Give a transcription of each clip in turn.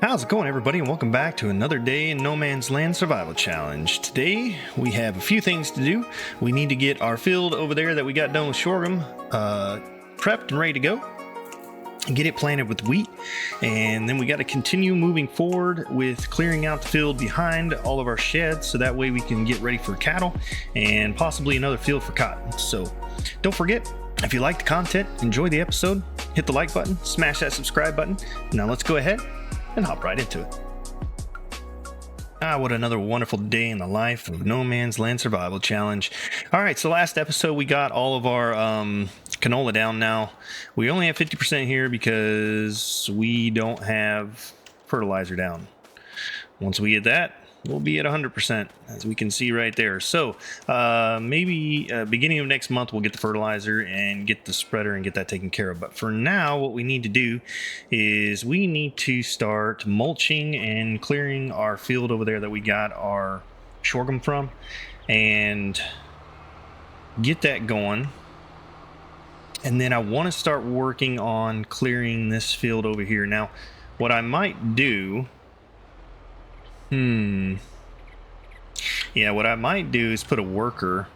How's it going, everybody, and welcome back to another day in No Man's Land Survival Challenge. Today, we have a few things to do. We need to get our field over there that we got done with sorghum prepped and ready to go, and get it planted with wheat. And then we got to continue moving forward with clearing out the field behind all of our sheds, so that way we can get ready for cattle and possibly another field for cotton. So don't forget, if you like the content, enjoy the episode, hit the like button, smash that subscribe button. Now let's go ahead and hop right into it. What another wonderful day in the life of No Man's Land Survival Challenge. Alright, so last episode we got all of our canola down now. We only have 50% here because we don't have fertilizer down. Once we get that, we'll be at 100%, as we can see right there. So maybe beginning of next month we'll get the fertilizer and get the spreader and get that taken care of. But for now, what we need to do is we need to start mulching and clearing our field over there that we got our sorghum from, and get that going. And then I want to start working on clearing this field over here. Now, what I might do, what I might do is put a worker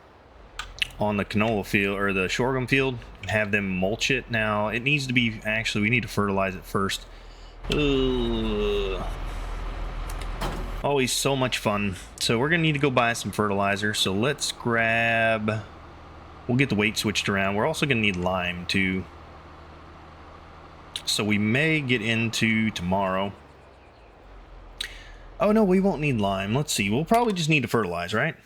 on the canola field or the sorghum field and have them mulch it. Now, it needs to be, actually, we need to fertilize it first. Always so much fun. So we're gonna need to go buy some fertilizer. So let's grab, we'll get the weight switched around. We're also gonna need lime too. So we may get into tomorrow. Oh no, we won't need lime. Let's see. We'll probably just need to fertilize, right?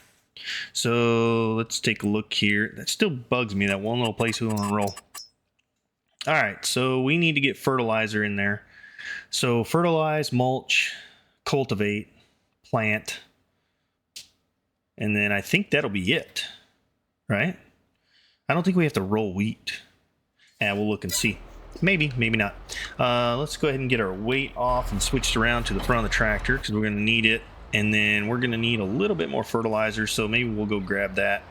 So let's take a look here. That still bugs me, that one little place we want to roll. All right, so we need to get fertilizer in there. So fertilize, mulch, cultivate, plant, and then I think that'll be it, right? I don't think we have to roll wheat. And we'll look and see. Maybe, maybe not. Let's go ahead and get our weight off and switched around to the front of the tractor because we're going to need it. And then we're going to need a little bit more fertilizer, so maybe we'll go grab that.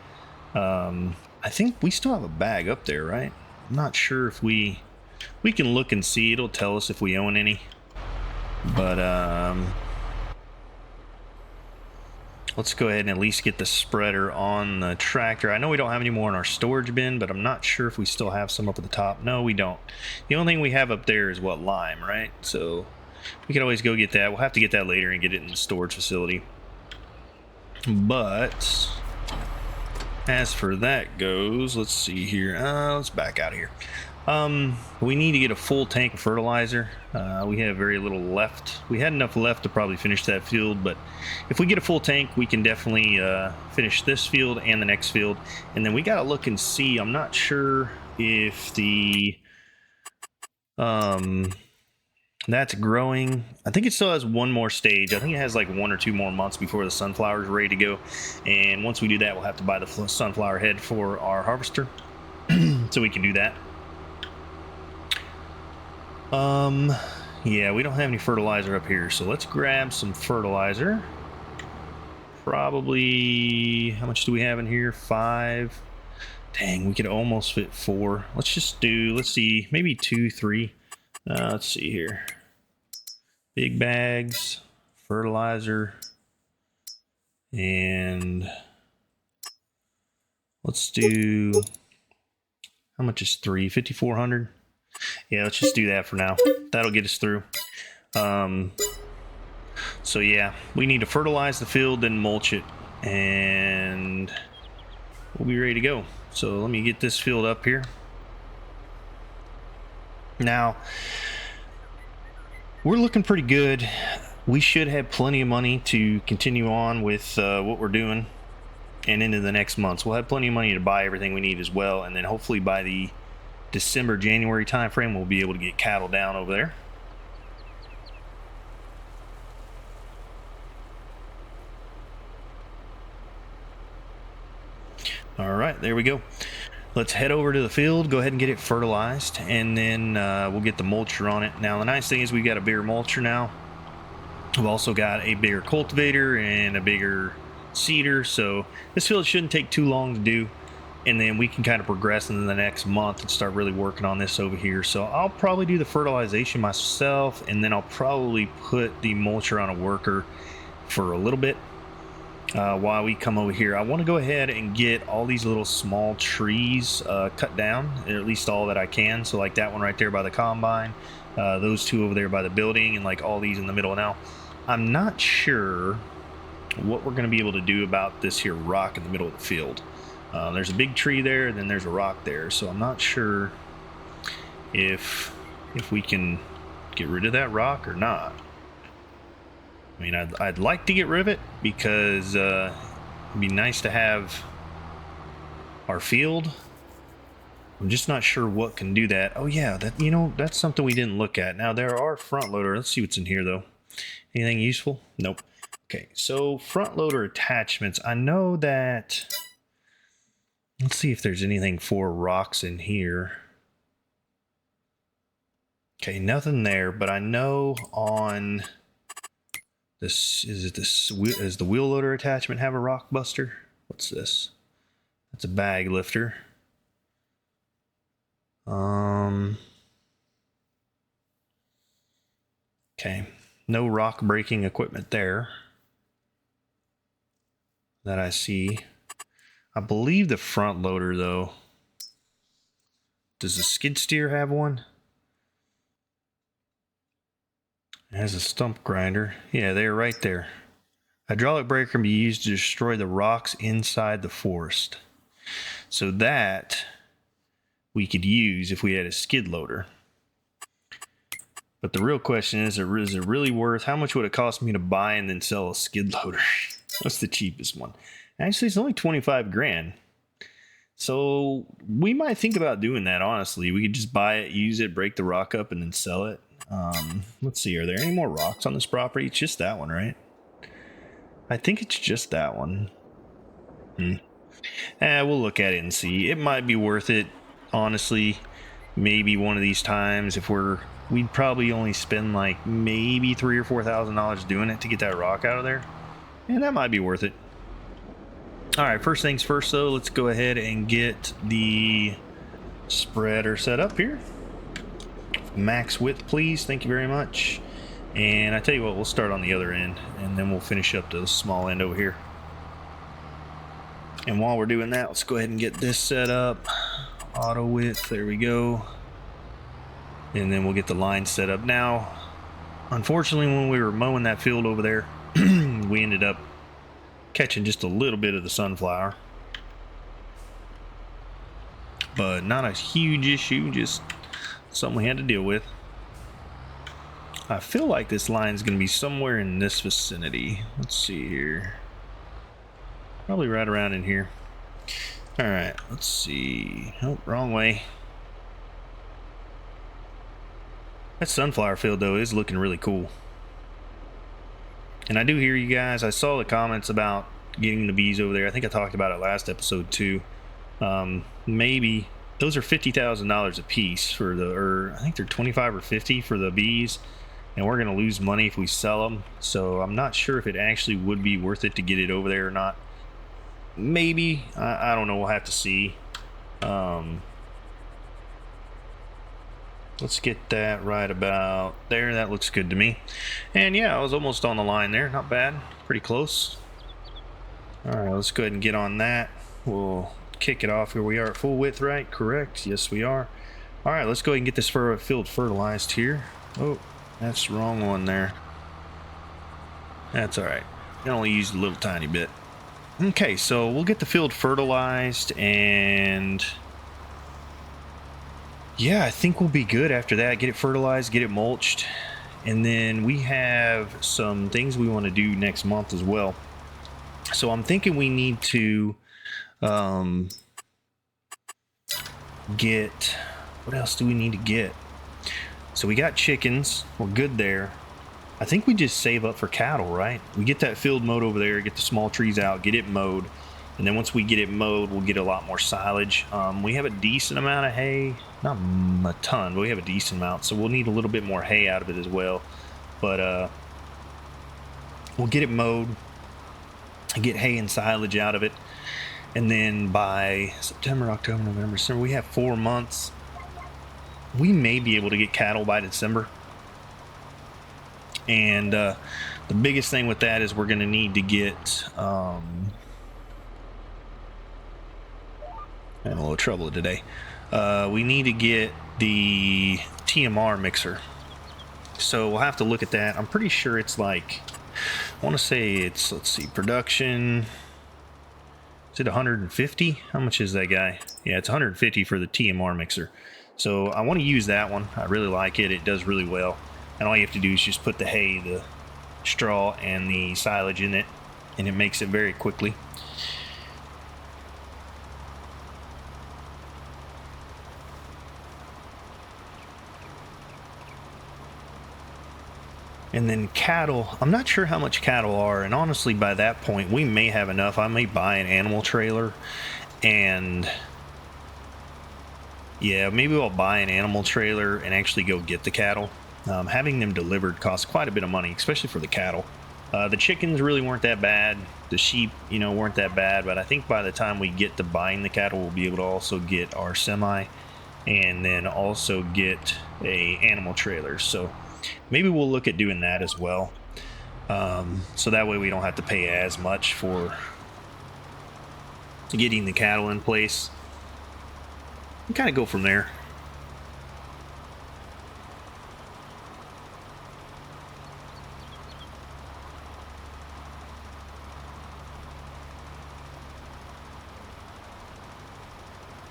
I think we still have a bag up there, right? I'm not sure if we can look and see. It'll tell us if we own any. But let's go ahead and at least get the spreader on the tractor. I know we don't have any more in our storage bin, but I'm not sure if we still have some up at the top. No, we don't. The only thing we have up there is what, lime, right? So we can always go get that. We'll have to get that later and get it in the storage facility. But as for that goes, let's see here. Let's back out of here. We need to get a full tank of fertilizer. We have very little left. We had enough left to probably finish that field, but if we get a full tank, we can definitely finish this field and the next field. And then we got to look and see. I'm not sure if the that's growing. I think it still has one more stage. I think it has like 1 or 2 more months before the sunflower is ready to go. And once we do that, we'll have to buy the sunflower head for our harvester, so we can do that. Yeah, we don't have any fertilizer up here, so let's grab some fertilizer. Probably, how much do we have in here? 5. Dang, we could almost fit 4. Let's just do, let's see, maybe 2, 3. Let's see here. Big bags, fertilizer, and let's do, how much is 3? 5,400? Yeah, let's just do that for now. That'll get us through. So yeah, we need to fertilize the field, then mulch it, and we'll be ready to go. So let me get this field up here. Now, we're looking pretty good. We should have plenty of money to continue on with what we're doing and into the next months. We'll have plenty of money to buy everything we need as well, and then hopefully by the December, January time frame, we'll be able to get cattle down over there. All right, there we go. Let's head over to the field, go ahead and get it fertilized, and then we'll get the mulcher on it. Now, the nice thing is we've got a bigger mulcher now. We've also got a bigger cultivator and a bigger seeder, so this field shouldn't take too long to do. and then we can kind of progress into the next month and start really working on this over here. So I'll probably do the fertilization myself, and then I'll probably put the mulcher on a worker for a little bit while we come over here. I want to go ahead and get all these little small trees cut down, or at least all that I can. So like that one right there by the combine, those two over there by the building, and like all these in the middle. Now I'm not sure what we're going to be able to do about this here rock in the middle of the field. There's a big tree there, and then there's a rock there, so I'm not sure if we can get rid of that rock or not. I mean, I'd like to get rid of it because it'd be nice to have our field. I'm just not sure what can do that. Oh yeah, that, you know, that's something we didn't look at. Now there are front loader. Let's see what's in here though. Anything useful? Nope. Okay, so front loader attachments. I know that. Let's see if there's anything for rocks in here. Okay, nothing there, but I know on this, does the wheel loader attachment have a rock buster? What's this? That's a bag lifter. Okay, no rock breaking equipment there that I see. I believe the front loader though. Does the skid steer have one? It has a stump grinder. Yeah, they're right there. Hydraulic brake can be used to destroy the rocks inside the forest. So that we could use if we had a skid loader. But the real question is it really worth? How much would it cost me to buy and then sell a skid loader? What's the cheapest one? Actually, it's only 25 grand. So we might think about doing that, honestly. We could just buy it, use it, break the rock up, and then sell it. Let's see, are there any more rocks on this property? It's just that one, right? I think it's just that one. We'll look at it and see. It might be worth it, honestly. Maybe one of these times if we'd probably only spend like maybe $3,000 or $4,000 doing it to get that rock out of there. And that might be worth it. All right, first things first though, let's go ahead and get the spreader set up here. Max width, please. Thank you very much. And I tell you what, we'll start on the other end and then we'll finish up to the small end over here. And while we're doing that, let's go ahead and get this set up. Auto width, there we go. And then we'll get the line set up. Now, unfortunately, when we were mowing that field over there, we ended up catching just a little bit of the sunflower, but not a huge issue, just something we had to deal with. I feel like this line is going to be somewhere in this vicinity. Let's see here, probably right around in here. All right, let's see. Oh, wrong way. That sunflower field though is looking really cool. And I do hear you guys. I saw the comments about getting the bees over there. I think I talked about it last episode too. Maybe those are $50,000 a piece for the, or I think they're 25 or 50 for the bees, and we're gonna lose money if we sell them. So I'm not sure if it actually would be worth it to get it over there or not. Maybe, I don't know. We'll have to see. Let's get that right about there. That looks good to me. And yeah, I was almost on the line there. Not bad. Pretty close. All right, let's go ahead and get on that. We'll kick it off. Here we are at full width, right? Correct. Yes, we are. All right, let's go ahead and get this field fertilized here. Oh, that's the wrong one there. That's all right. I only used a little tiny bit. Okay, so we'll get the field fertilized, and yeah, I think we'll be good after that. Get it fertilized, get it mulched, and then we have some things we want to do next month as well. So I'm thinking we need to get, what else do we need to get? So we got chickens, we're good there. I think we just save up for cattle, right? We get that field mowed over there, get the small trees out, get it mowed. And then once we get it mowed, we'll get a lot more silage. We have a decent amount of hay, not a ton, but we have a decent amount. So we'll need a little bit more hay out of it as well. But we'll get it mowed and get hay and silage out of it. And then by September, October, November, December, we have 4 months. We may be able to get cattle by December. And the biggest thing with that is we're going to need to get having a little trouble today. We need to get the TMR mixer. So we'll have to look at that. I'm pretty sure it's like, I want to say it's, let's see, production. Is it 150? How much is that guy? Yeah, it's 150 for the TMR mixer. So I want to use that one. I really like it. It does really well. And all you have to do is just put the hay, the straw, and the silage in it, and it makes it very quickly. And then cattle, I'm not sure how much cattle are, and honestly by that point we may have enough. I may buy an animal trailer, and yeah, maybe I'll buy an animal trailer and actually go get the cattle. Having them delivered costs quite a bit of money, especially for the cattle. The chickens really weren't that bad. The sheep, you know, weren't that bad, but I think by the time we get to buying the cattle, we'll be able to also get our semi and then also get a animal trailer. So maybe we'll look at doing that as well. So that way we don't have to pay as much for getting the cattle in place. And kind of go from there.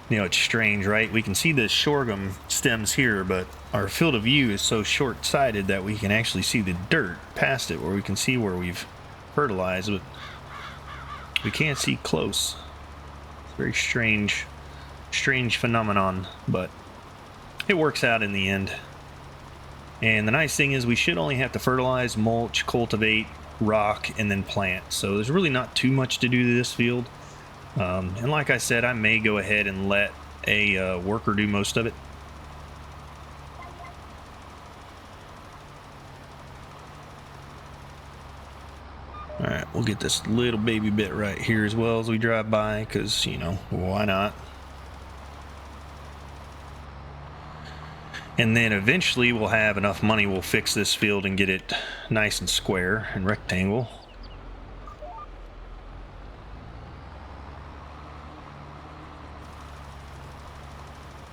You know, it's strange, right? We can see the sorghum stems here, but our field of view is so short-sighted that we can actually see the dirt past it, where we can see where we've fertilized, but we can't see close. It's a very strange phenomenon, but it works out in the end. And the nice thing is we should only have to fertilize, mulch, cultivate, rock, and then plant. So there's really not too much to do to this field. And like I said, I may go ahead and let a worker do most of it. All right, we'll get this little baby bit right here as well as we drive by, because, you know, why not? And then eventually we'll have enough money, we'll fix this field and get it nice and square and rectangle.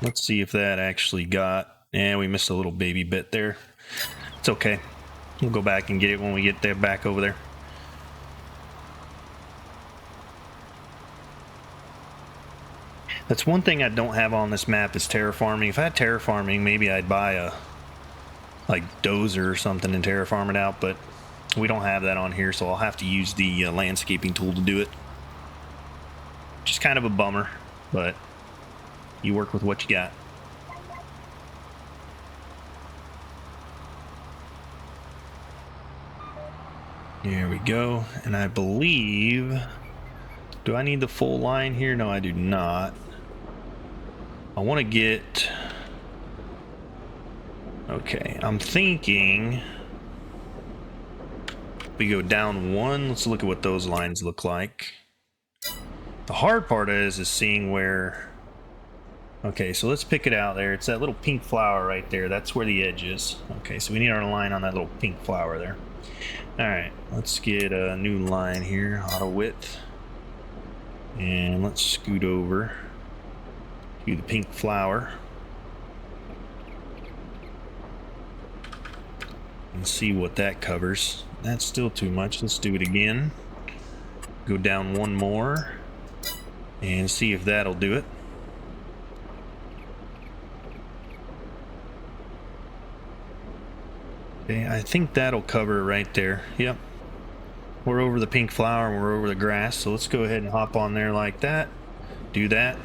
Let's see if that actually got, and we missed a little baby bit there. It's okay. We'll go back and get it when we get there, back over there. That's one thing I don't have on this map is terraforming. If I had terraforming, maybe I'd buy a like dozer or something and terraform it out, but we don't have that on here, so I'll have to use the landscaping tool to do it. Just kind of a bummer, but you work with what you got. There we go. And I believe, do I need the full line here? No, I do not. I want to get, okay, I'm thinking we go down one. Let's look at what those lines look like. The hard part is seeing where, okay, so let's pick it out there. It's that little pink flower right there. That's where the edge is. Okay, so we need our line on that little pink flower there. All right, let's get a new line here, auto width. And let's scoot over to the pink flower. And see what that covers. That's still too much. Let's do it again. Go down one more and see if that'll do it. Okay, I think that'll cover it right there. Yep. We're over the pink flower and we're over the grass, so let's go ahead and hop on there like that. Do that.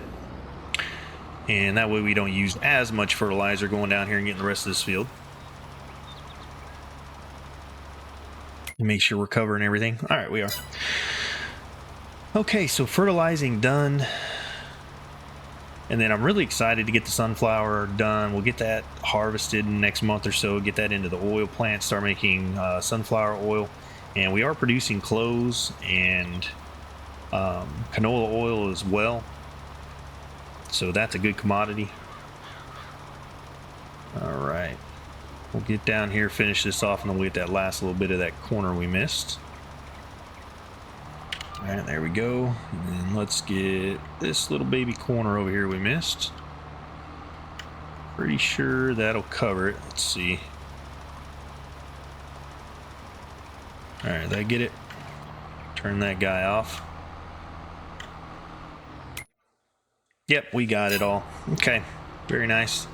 And that way we don't use as much fertilizer going down here and getting the rest of this field. Make sure we're covering everything. All right, we are. Okay, so fertilizing done. And then I'm really excited to get the sunflower done. We'll get that harvested in the next month or so, get that into the oil plant, start making sunflower oil. And we are producing clothes and canola oil as well. So that's a good commodity. All right. We'll get down here, finish this off, and then we'll get that last little bit of that corner we missed. All right, there we go. And let's get this little baby corner over here we missed. Pretty sure that'll cover it. Let's see. All right, did I get it? Turn that guy off. Yep, we got it all. Okay, very nice.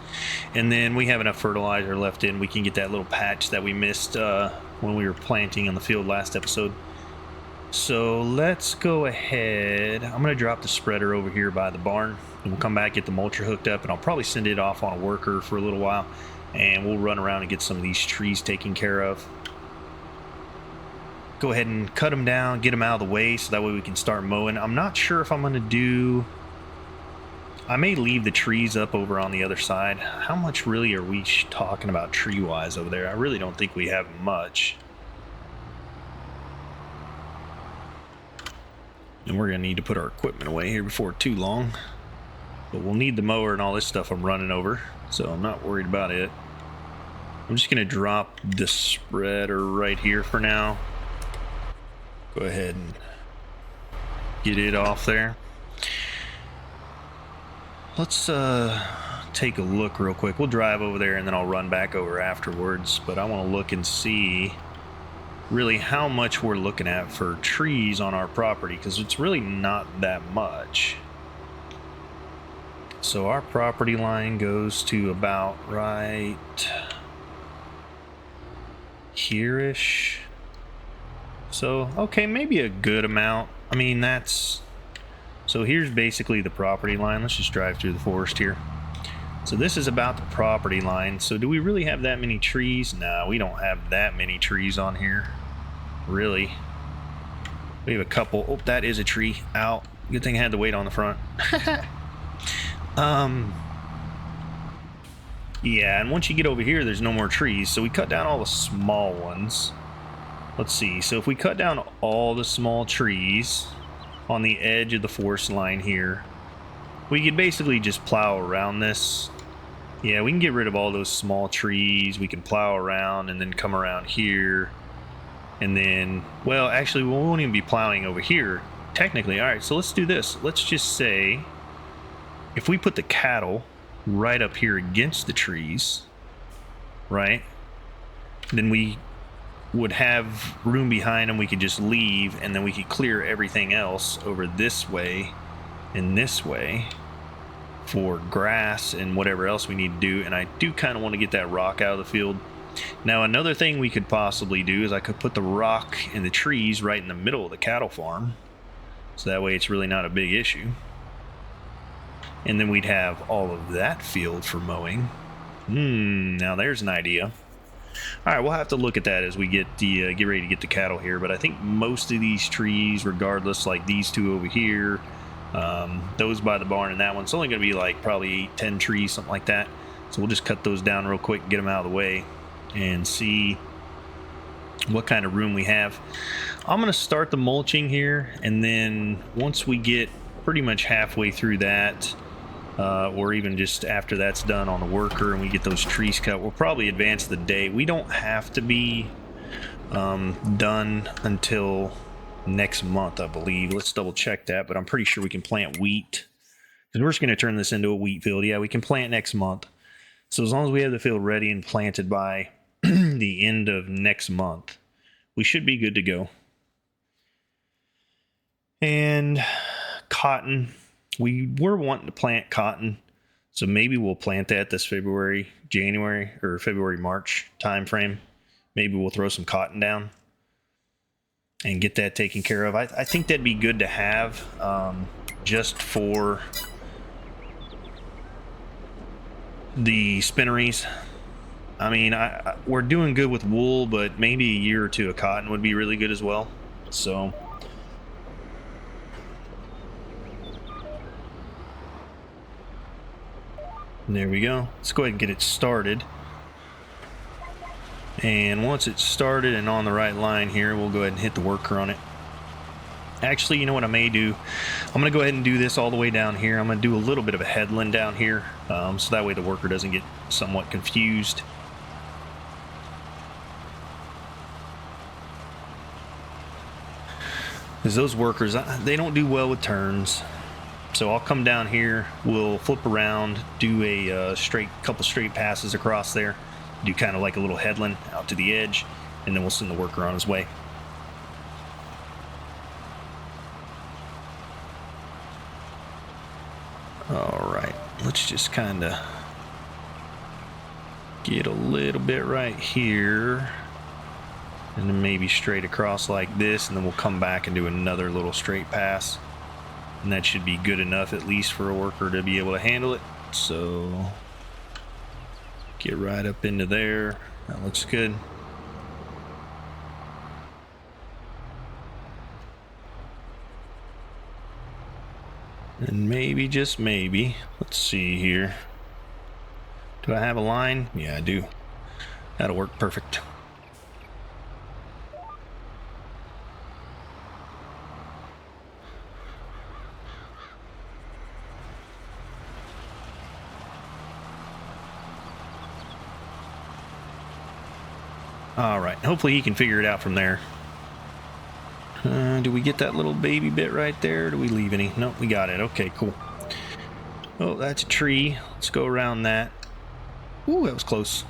And then we have enough fertilizer left in. We can get that little patch that we missed when we were planting on the field last episode. So let's go ahead. I'm going to drop the spreader over here by the barn. And we'll come back, get the mulcher hooked up, and I'll probably send it off on a worker for a little while. And we'll run around and get some of these trees taken care of. Go ahead and cut them down, get them out of the way so that way we can start mowing. I'm not sure if I'm going to do... I may leave the trees up over on the other side. How much really are we talking about tree-wise over there? I really don't think we have much. And we're going to need to put our equipment away here before too long. But we'll need the mower and all this stuff I'm running over, so I'm not worried about it. I'm just going to drop the spreader right here for now. Go ahead and get it off there. Let's take a look real quick. We'll drive over there and then I'll run back over afterwards. But I want to look and see really how much we're looking at for trees on our property, because it's really not that much. So our property line goes to about right here-ish. So, okay, maybe a good amount. I mean, that's... So here's basically the property line. Let's just drive through the forest here. So this is about the property line. So do we really have that many trees? No, we don't have that many trees on here. Really. We have a couple. Oh, that is a tree. Ow. Good thing I had to wait on the front. Yeah, and once you get over here, there's no more trees. So we cut down all the small ones. Let's see. So if we cut down all the small trees on the edge of the forest line here, we could basically just plow around this. Yeah, we can get rid of all those small trees. We can plow around and then come around here. And then, well, actually, we won't even be plowing over here, technically. All right, so let's do this. Let's just say, if we put the cattle right up here against the trees, right, then we would have room behind them. We could just leave, and then we could clear everything else over this way and this way for grass and whatever else we need to do. And I do kind of want to get that rock out of the field. Now, another thing we could possibly do is I could put the rock and the trees right in the middle of the cattle farm, so that way it's really not a big issue. And then we'd have all of that field for mowing. Now there's an idea. All right, we'll have to look at that as we get ready to get the cattle here. But I think most of these trees, regardless, like these two over here, those by the barn and that one, it's only going to be like probably 8-10 trees, something like that. So we'll just cut those down real quick and get them out of the way and see what kind of room we have. I'm going to start the mulching here, and then once we get pretty much halfway through that, or even just after that's done on the worker and we get those trees cut, we'll probably advance the day. We don't have to be done until next month, I believe. Let's double check that, but I'm pretty sure we can plant wheat, because we're just going to turn this into a wheat field. Yeah, we can plant next month. So as long as we have the field ready and planted by the end of next month, we should be good to go. And cotton, we were wanting to plant cotton, so maybe we'll plant that this February, March time frame. Maybe we'll throw some cotton down and get that taken care of. I think that'd be good to have, just for the spinneries. I mean, we're doing good with wool, but maybe a year or two of cotton would be really good as well. So there we go. Let's go ahead and get it started. And once it's started and on the right line here, we'll go ahead and hit the worker on it. Actually, you know what I may do? I'm going to go ahead and do this all the way down here. I'm going to do a little bit of a headland down here, so that way the worker doesn't get somewhat confused. Because those workers, they don't do well with turns. So I'll come down here, we'll flip around, do a couple straight passes across there, do kind of like a little headland out to the edge, and then we'll send the worker on his way. All right, let's just kind of get a little bit right here, and then maybe straight across like this, and then we'll come back and do another little straight pass. And that should be good enough, at least for a worker to be able to handle it. So get right up into there. That looks good. And maybe, just maybe, let's see here. Do I have a line? Yeah, I do. That'll work perfect. All right, hopefully he can figure it out from there. Do we get that little baby bit right there? Do we leave any? Nope, we got it. Okay, cool. Oh, that's a tree. Let's go around that. Ooh, that was close.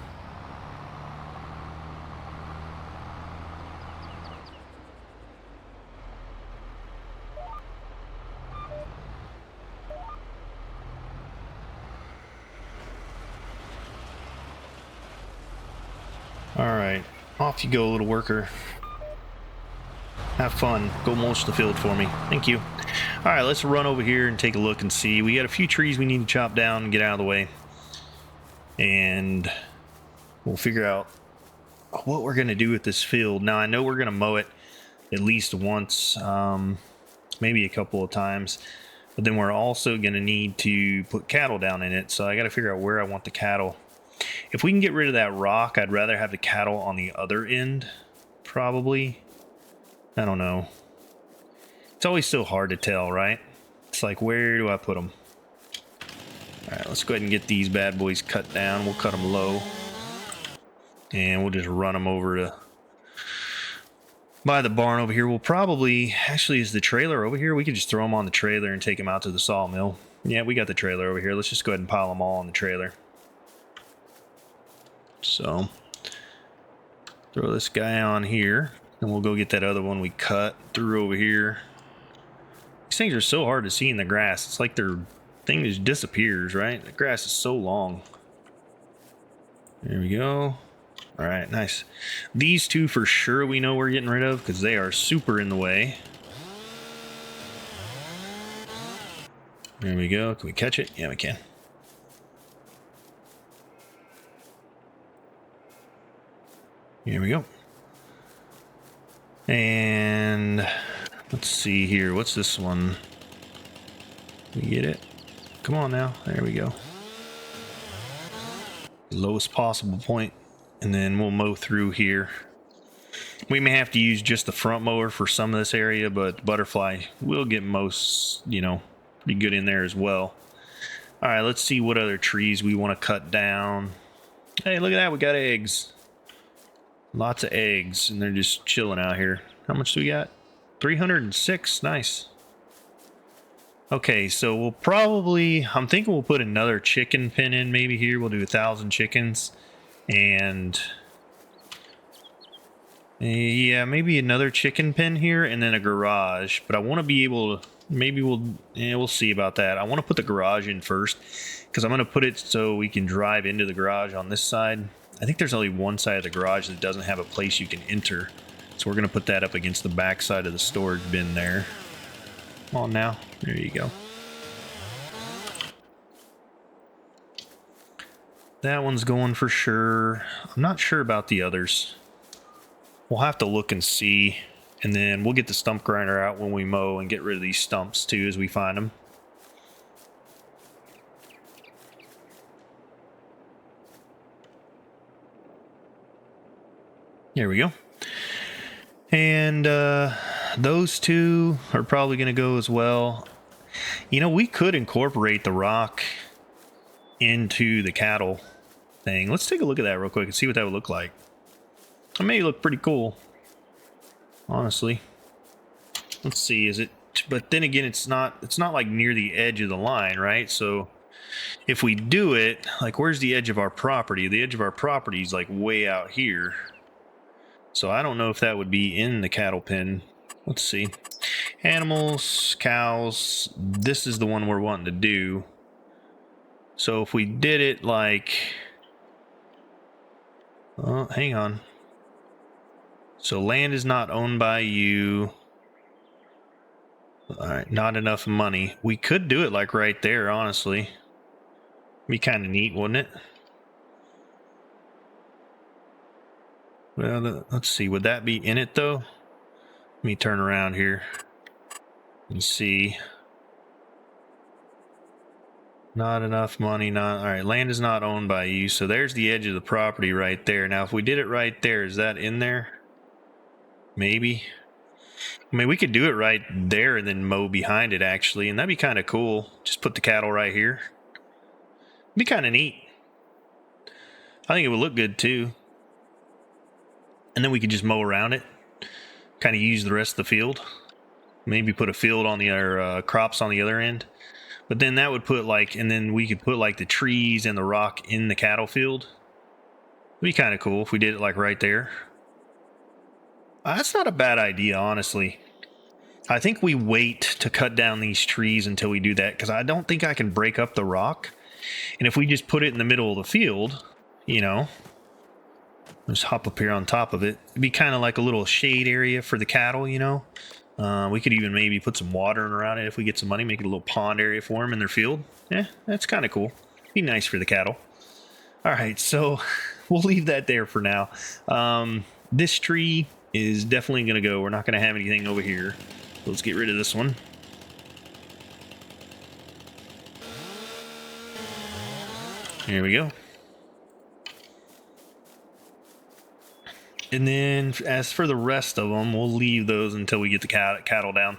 All right, off you go, little worker. Have fun. Go mulch the field for me. Thank you. All right, let's run over here and take a look and see. We got a few trees we need to chop down and get out of the way. And we'll figure out what we're going to do with this field. Now, I know we're going to mow it at least once, maybe a couple of times. But then we're also going to need to put cattle down in it. So I got to figure out where I want the cattle. If we can get rid of that rock, I'd rather have the cattle on the other end, probably. I don't know. It's always so hard to tell, right? It's like, where do I put them? All right, let's go ahead and get these bad boys cut down. We'll cut them low. And we'll just run them over to by the barn over here. We'll probably, actually, is the trailer over here? We could just throw them on the trailer and take them out to the sawmill. Yeah, we got the trailer over here. Let's just go ahead and pile them all on the trailer. So, throw this guy on here. And we'll go get that other one we cut through over here. These things are so hard to see in the grass. It's like their thing just disappears, right? The grass is so long. There we go. All right, nice. These two for sure we know we're getting rid of because they are super in the way. There we go. Can we catch it? Yeah, we can. Here we go. And let's see here. What's this one? We get it? Come on now. There we go. Lowest possible point. And then we'll mow through here. We may have to use just the front mower for some of this area, but butterfly will get most, you know, pretty good in there as well. All right, let's see what other trees we want to cut down. Hey, look at that. We got eggs. Lots of eggs, and they're just chilling out here. How much do we got? 306. Nice. Okay, so we'll probably, I'm thinking we'll put another chicken pen in maybe here. We'll do 1,000 chickens. And yeah, maybe another chicken pen here and then a garage. But I want to be able to, maybe we'll see about that. I want to put the garage in first because I'm going to put it so we can drive into the garage on this side. I think there's only one side of the garage that doesn't have a place you can enter. So we're going to put that up against the back side of the storage bin there. Come on now. There you go. That one's going for sure. I'm not sure about the others. We'll have to look and see. And then we'll get the stump grinder out when we mow and get rid of these stumps too as we find them. There we go. And those two are probably going to go as well. You know, we could incorporate the rock into the cattle thing. Let's take a look at that real quick and see what that would look like. It may look pretty cool, honestly. Let's see, is it, but then again, it's not like near the edge of the line, right? So if we do it, like, where's the edge of our property? The edge of our property is like way out here. So I don't know if that would be in the cattle pen. Let's see. Animals, cows, this is the one we're wanting to do. So if we did it like, oh, hang on. So land is not owned by you. All right, not enough money. We could do it like right there, honestly. Be kind of neat, wouldn't it? Well, let's see. Would that be in it, though? Let me turn around here and see. Not enough money. Not all right. Land is not owned by you. So there's the edge of the property right there. Now, if we did it right there, is that in there? Maybe. I mean, we could do it right there and then mow behind it, actually, and that'd be kind of cool. Just put the cattle right here. Be kind of neat. I think it would look good, too. And then we could just mow around it. Kind of use the rest of the field. Maybe put a field on the other, crops on the other end. But then that would put, like, and then we could put, like, the trees and the rock in the cattle field. It'd be kind of cool if we did it, like, right there. That's not a bad idea, honestly. I think we wait to cut down these trees until we do that, because I don't think I can break up the rock. And if we just put it in the middle of the field, you know, just hop up here on top of it. It'd be kind of like a little shade area for the cattle, you know. We could even maybe put some water around it if we get some money, make it a little pond area for them in their field. Yeah, that's kind of cool. Be nice for the cattle. All right, so we'll leave that there for now. This tree is definitely going to go. We're not going to have anything over here. Let's get rid of this one. Here we go. And then as for the rest of them, we'll leave those until we get the cattle down.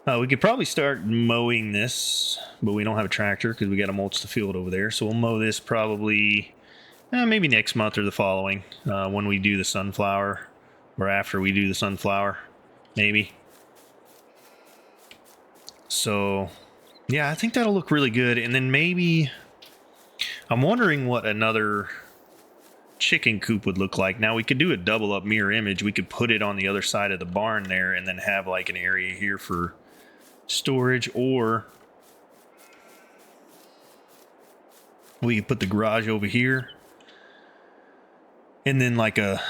We could probably start mowing this, but we don't have a tractor because we got to mulch the field over there. So we'll mow this probably maybe next month or the following when we do the sunflower, or after we do the sunflower, maybe. So yeah, I think that'll look really good. And then maybe I'm wondering what another chicken coop would look like. Now we could do a double up mirror image. We could put it on the other side of the barn there and then have like an area here for storage, or we could put the garage over here and then like a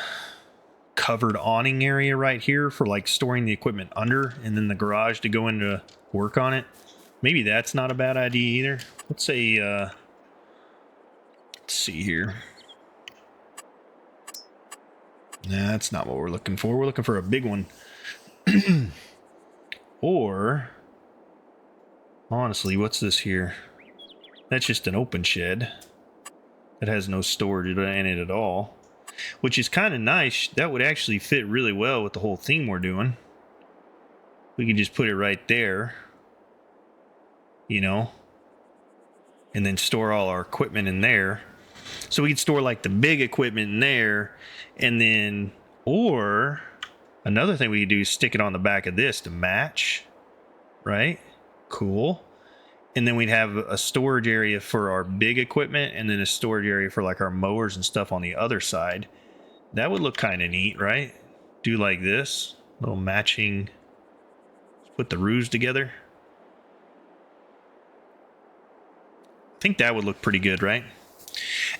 covered awning area right here for like storing the equipment under, and then the garage to go into work on it. Maybe that's not a bad idea either. Let's say let's see here. Nah, that's not what we're looking for. We're looking for a big one. Or, honestly, what's this here? That's just an open shed. That has no storage in it at all. Which is kind of nice. That would actually fit really well with the whole theme we're doing. We could just put it right there. You know? And then store all our equipment in there. So we could store like the big equipment in there, and then, or another thing we could do is stick it on the back of this to match, right? Cool. And then we'd have a storage area for our big equipment, and then a storage area for like our mowers and stuff on the other side. That would look kind of neat, right? Do like this, little matching, put the roofs together. I think that would look pretty good, right?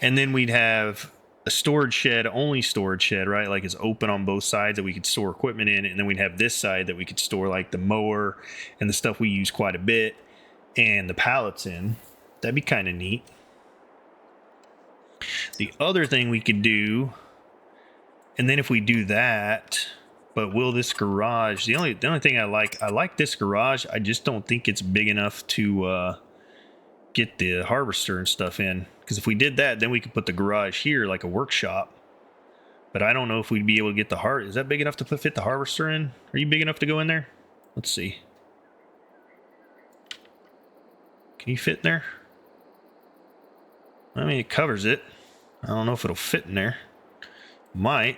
And then we'd have a storage shed, only storage shed, right? Like it's open on both sides that we could store equipment in. And then we'd have this side that we could store like the mower and the stuff we use quite a bit and the pallets in. That'd be kind of neat. The other thing we could do, and then if we do that, but will this garage, the only thing I like this garage, I just don't think it's big enough to get the harvester and stuff in. Because if we did that, then we could put the garage here like a workshop. But I don't know if we'd be able to get the Is that big enough to fit the harvester in? Are you big enough to go in there? Let's see. Can you fit in there? I mean, it covers it. I don't know if it'll fit in there. Might.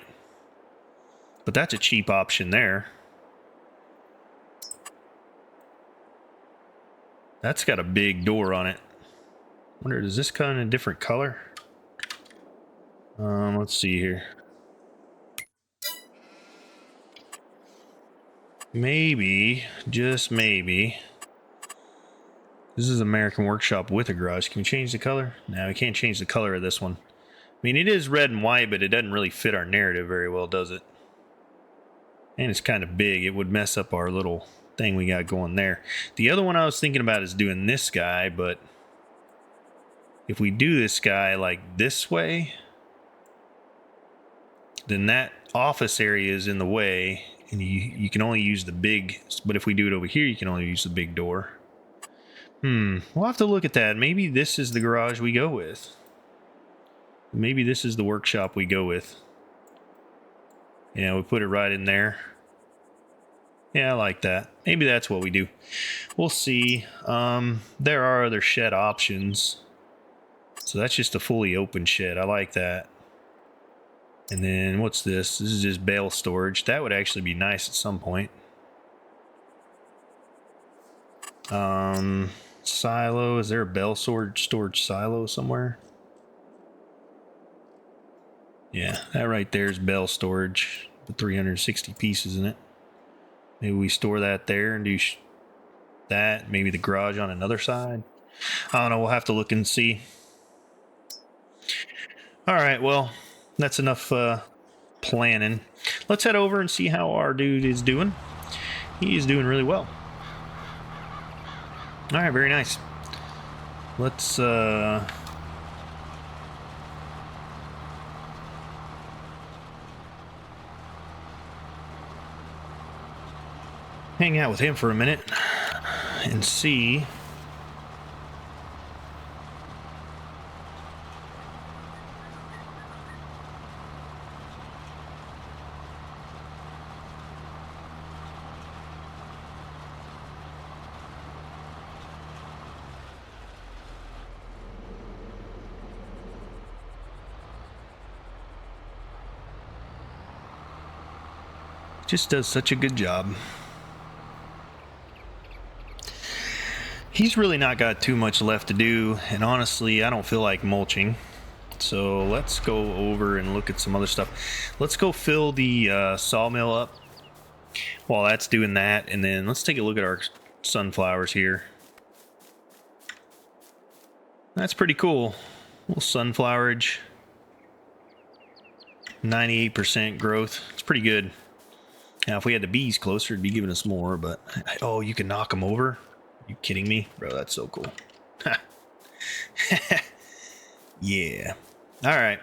But that's a cheap option there. That's got a big door on it. Wonder, does this come in a different color? Let's see here. Maybe, just maybe. This is American Workshop with a garage. Can we change the color? No, we can't change the color of this one. I mean, it is red and white, but it doesn't really fit our narrative very well, does it? And it's kind of big. It would mess up our little thing we got going there. The other one I was thinking about is doing this guy, but if we do this guy like this way, then that office area is in the way, and you can only use the big, but if we do it over here, you can only use the big door. We'll have to look at that. Maybe this is the garage we go with. Maybe this is the workshop we go with. You know, we put it right in there. Yeah, I like that. Maybe that's what we do. We'll see. There are other shed options. So that's just a fully open shed. I like that. And then what's this? This is just bale storage. That would actually be nice at some point. Silo. Is there a bale storage silo somewhere? Yeah, that right there is bale storage. The 360 pieces in it. Maybe we store that there and do that. Maybe the garage on another side. I don't know. We'll have to look and see. All right. Well, that's enough planning. Let's head over and see how our dude is doing. He is doing really well. All right. Very nice. Let's... hang out with him for a minute and see. Just does such a good job. He's really not got too much left to do, and honestly, I don't feel like mulching. So let's go over and look at some other stuff. Let's go fill the sawmill up while that's doing that, and then let's take a look at our sunflowers here. That's pretty cool. A little sunflowerage. 98% growth. It's pretty good. Now, if we had the bees closer, it'd be giving us more, but... oh, you can knock them over? Are you kidding me? Bro, that's so cool. Yeah. All right.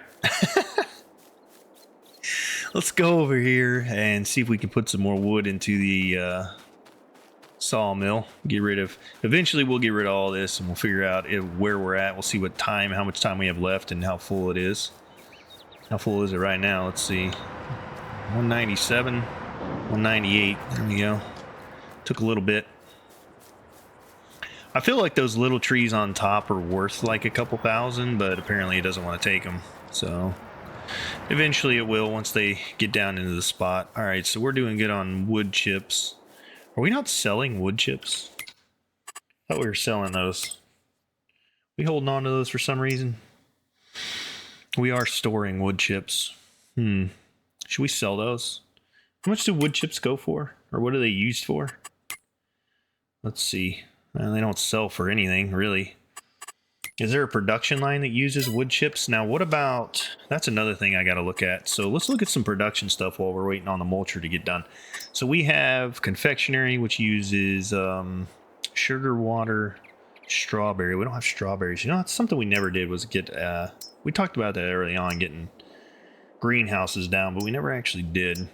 Let's go over here and see if we can put some more wood into the sawmill. Get rid of... eventually, we'll get rid of all this, and we'll figure out where we're at. We'll see what time, how much time we have left, and how full it is. How full is it right now? Let's see. 197. 198. There we go. Took a little bit. I feel like those little trees on top are worth like a couple thousand, but apparently it doesn't want to take them. So eventually it will once they get down into the spot. All right, so we're doing good on wood chips. Are we not selling wood chips? I thought we were selling those. We holding on to those for some reason? We are storing wood chips. Should we sell those? How much do wood chips go for? Or what are they used for? Let's see. Well, they don't sell for anything, really. Is there a production line that uses wood chips? Now, what about... that's another thing I got to look at. So let's look at some production stuff while we're waiting on the mulcher to get done. So we have confectionery, which uses sugar, water, strawberry. We don't have strawberries. You know, it's something we never did was get... we talked about that early on, getting greenhouses down, but we never actually did.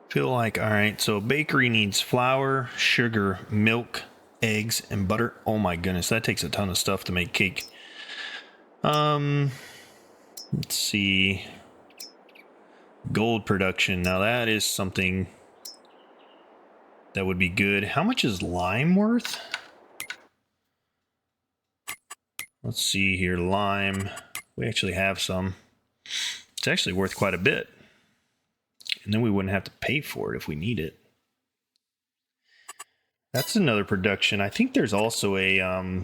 Feel like, all right, so a bakery needs flour, sugar, milk, eggs and butter. Oh my goodness, that takes a ton of stuff to make cake. Let's see. Gold production. Now that is something that would be good. How much is lime worth? Let's see here. Lime. We actually have some. It's actually worth quite a bit. And then we wouldn't have to pay for it if we need it. That's another production. I think there's also a,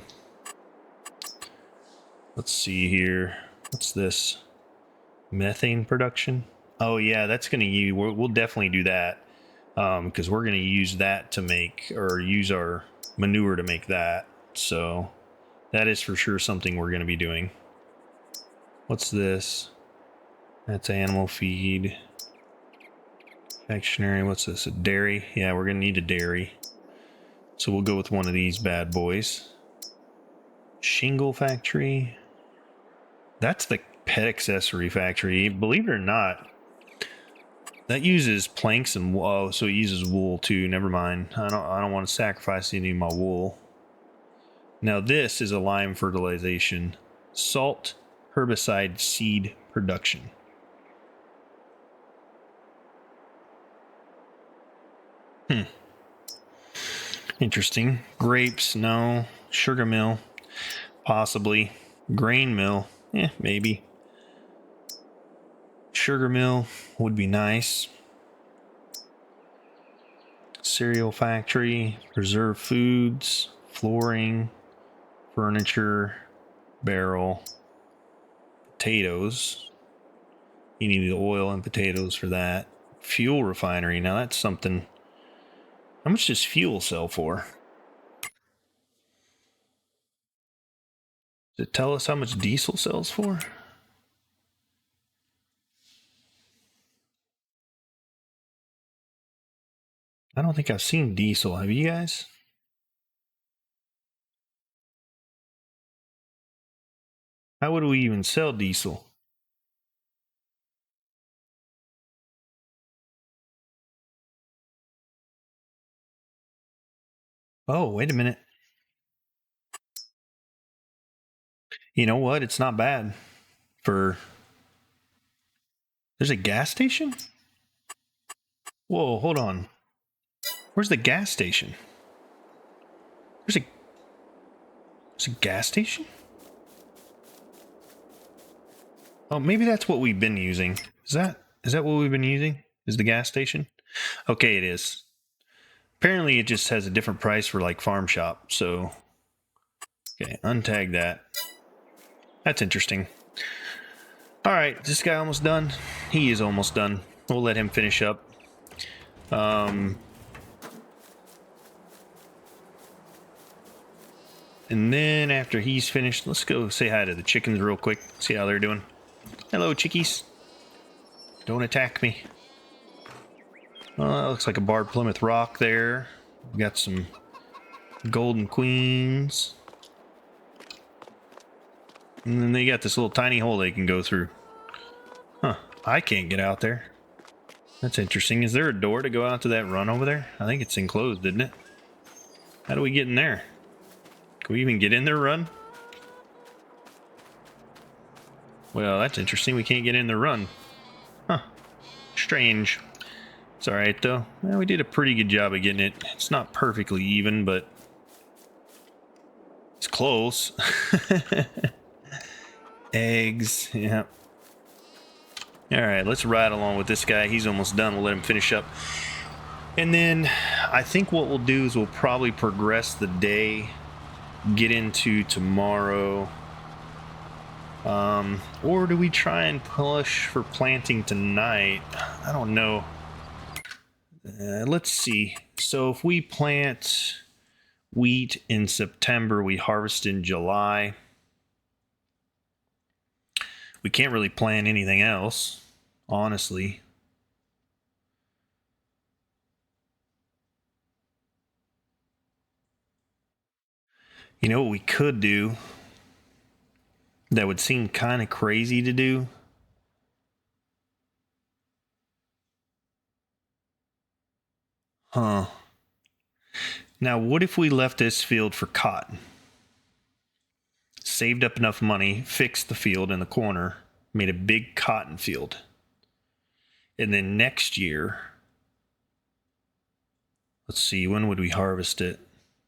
let's see here. What's this? Methane production? Oh yeah, that's going to use, we'll definitely do that. Because we're going to use that to make, or use our manure to make that. So that is for sure something we're going to be doing. What's this? That's animal feed. Confectionery. What's this? A dairy? Yeah, we're going to need a dairy. So we'll go with one of these bad boys. Shingle factory. That's the pet accessory factory. Believe it or not, that uses planks and wool. So it uses wool too. Never mind. I don't want to sacrifice any of my wool. Now this is a lime fertilization, salt, herbicide, seed production. Interesting. Grapes, no. Sugar mill, possibly. Grain mill, maybe. Sugar mill would be nice. Cereal factory, preserved foods, flooring, furniture, barrel, potatoes. You need the oil and potatoes for that. Fuel refinery. Now that's something. How much does fuel sell for? Does it tell us how much diesel sells for? I don't think I've seen diesel. Have you guys? How would we even sell diesel? Oh, wait a minute. You know what? It's not bad for... There's a gas station? Whoa, hold on. Where's the gas station? There's a gas station? Oh, maybe that's what we've been using. Is that what we've been using? Is the gas station? Okay, it is. Apparently it just has a different price for like farm shop, so okay, untag that. That's interesting. Alright, this guy almost done? He is almost done. We'll let him finish up. And then after he's finished, let's go say hi to the chickens real quick. See how they're doing. Hello, chickies. Don't attack me. Well, that looks like a barred Plymouth Rock there. We got some golden queens. And then they got this little tiny hole they can go through. Huh. I can't get out there. That's interesting. Is there a door to go out to that run over there? I think it's enclosed, isn't it? How do we get in there? Can we even get in there, run? Well, that's interesting. We can't get in the run. Huh. Strange. It's alright, though. Well, we did a pretty good job of getting it. It's not perfectly even, but it's close. Eggs, yeah. Alright, let's ride along with this guy. He's almost done. We'll let him finish up. And then I think what we'll do is we'll probably progress the day, get into tomorrow. Or do we try and push for planting tonight? I don't know. Let's see. So if we plant wheat in September, we harvest in July. We can't really plan anything else, honestly. You know what we could do that would seem kind of crazy to do? Huh. Now, what if we left this field for cotton? Saved up enough money, fixed the field in the corner, made a big cotton field. And then next year, let's see, when would we harvest it?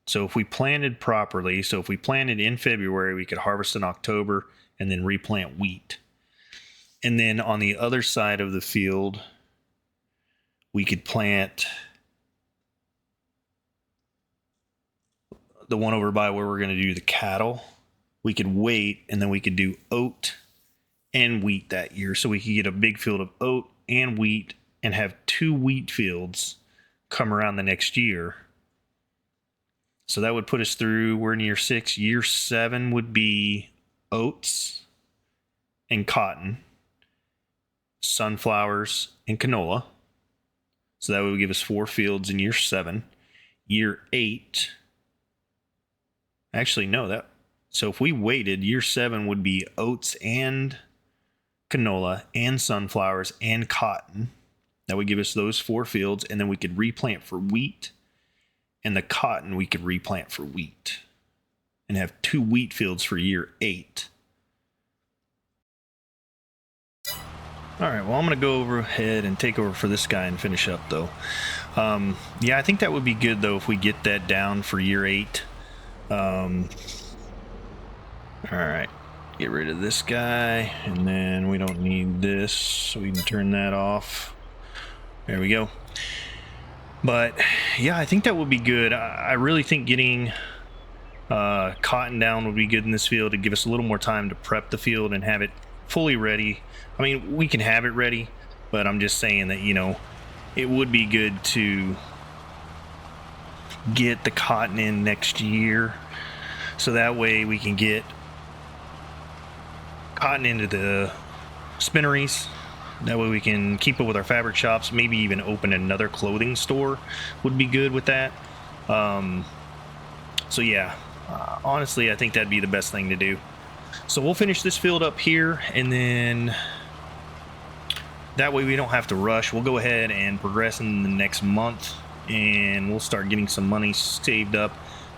So if we planted properly, so if we planted in February, we could harvest in October and then replant wheat. And then on the other side of the field, we could plant the one over by where we're going to do the cattle. We could wait, and then we could do oat and wheat that year. So we could get a big field of oat and wheat and have 2 wheat fields come around the next year. So that would put us through, we're in year 6. Year 7 would be oats and cotton, sunflowers and canola. So that would give us 4 fields in year 7. Year 8, actually no, so if we waited, year 7 would be oats and canola and sunflowers and cotton. That would give us those 4 fields, and then we could replant for wheat, and the cotton we could replant for wheat and have 2 wheat fields for year 8. All right, well, I'm going to go ahead and take over for this guy and finish up, though. Yeah, I think that would be good, though, if we get that down for year 8. All right, get rid of this guy, and then we don't need this, so we can turn that off. There we go. But yeah, I think that would be good. I really think getting cotton down would be good in this field to give us a little more time to prep the field and have it fully ready. I mean, we can have it ready, but I'm just saying that, you know, it would be good to get the cotton in next year, so that way we can get cotton into the spinneries. That way we can keep up with our fabric shops, maybe even open another clothing store would be good with that. So yeah, honestly, I think that'd be the best thing to do. So we'll finish this field up here, and then that way we don't have to rush. We'll go ahead and progress in the next month, and we'll start getting some money saved up.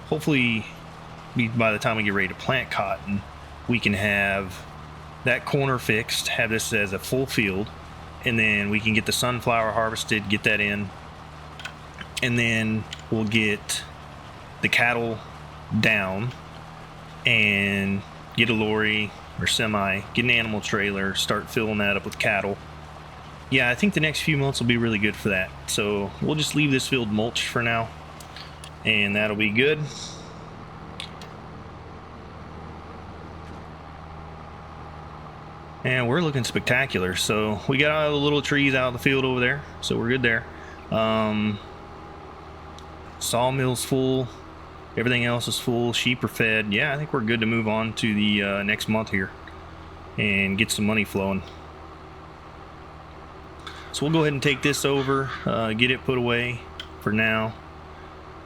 Hopefully, by the time we get ready to plant cotton, we can have that corner fixed, have this as a full field, and then we can get the sunflower harvested, get that in, and then we'll get the cattle down and get a lorry or semi, get an animal trailer, start filling that up with cattle. Yeah, I think the next few months will be really good for that. So we'll just leave this field mulched for now, and that'll be good. And we're looking spectacular. So we got all the little trees out of the field over there, so we're good there. Sawmill's full, everything else is full, sheep are fed. Yeah, I think we're good to move on to the next month here and get some money flowing. So we'll go ahead and take this over, get it put away for now.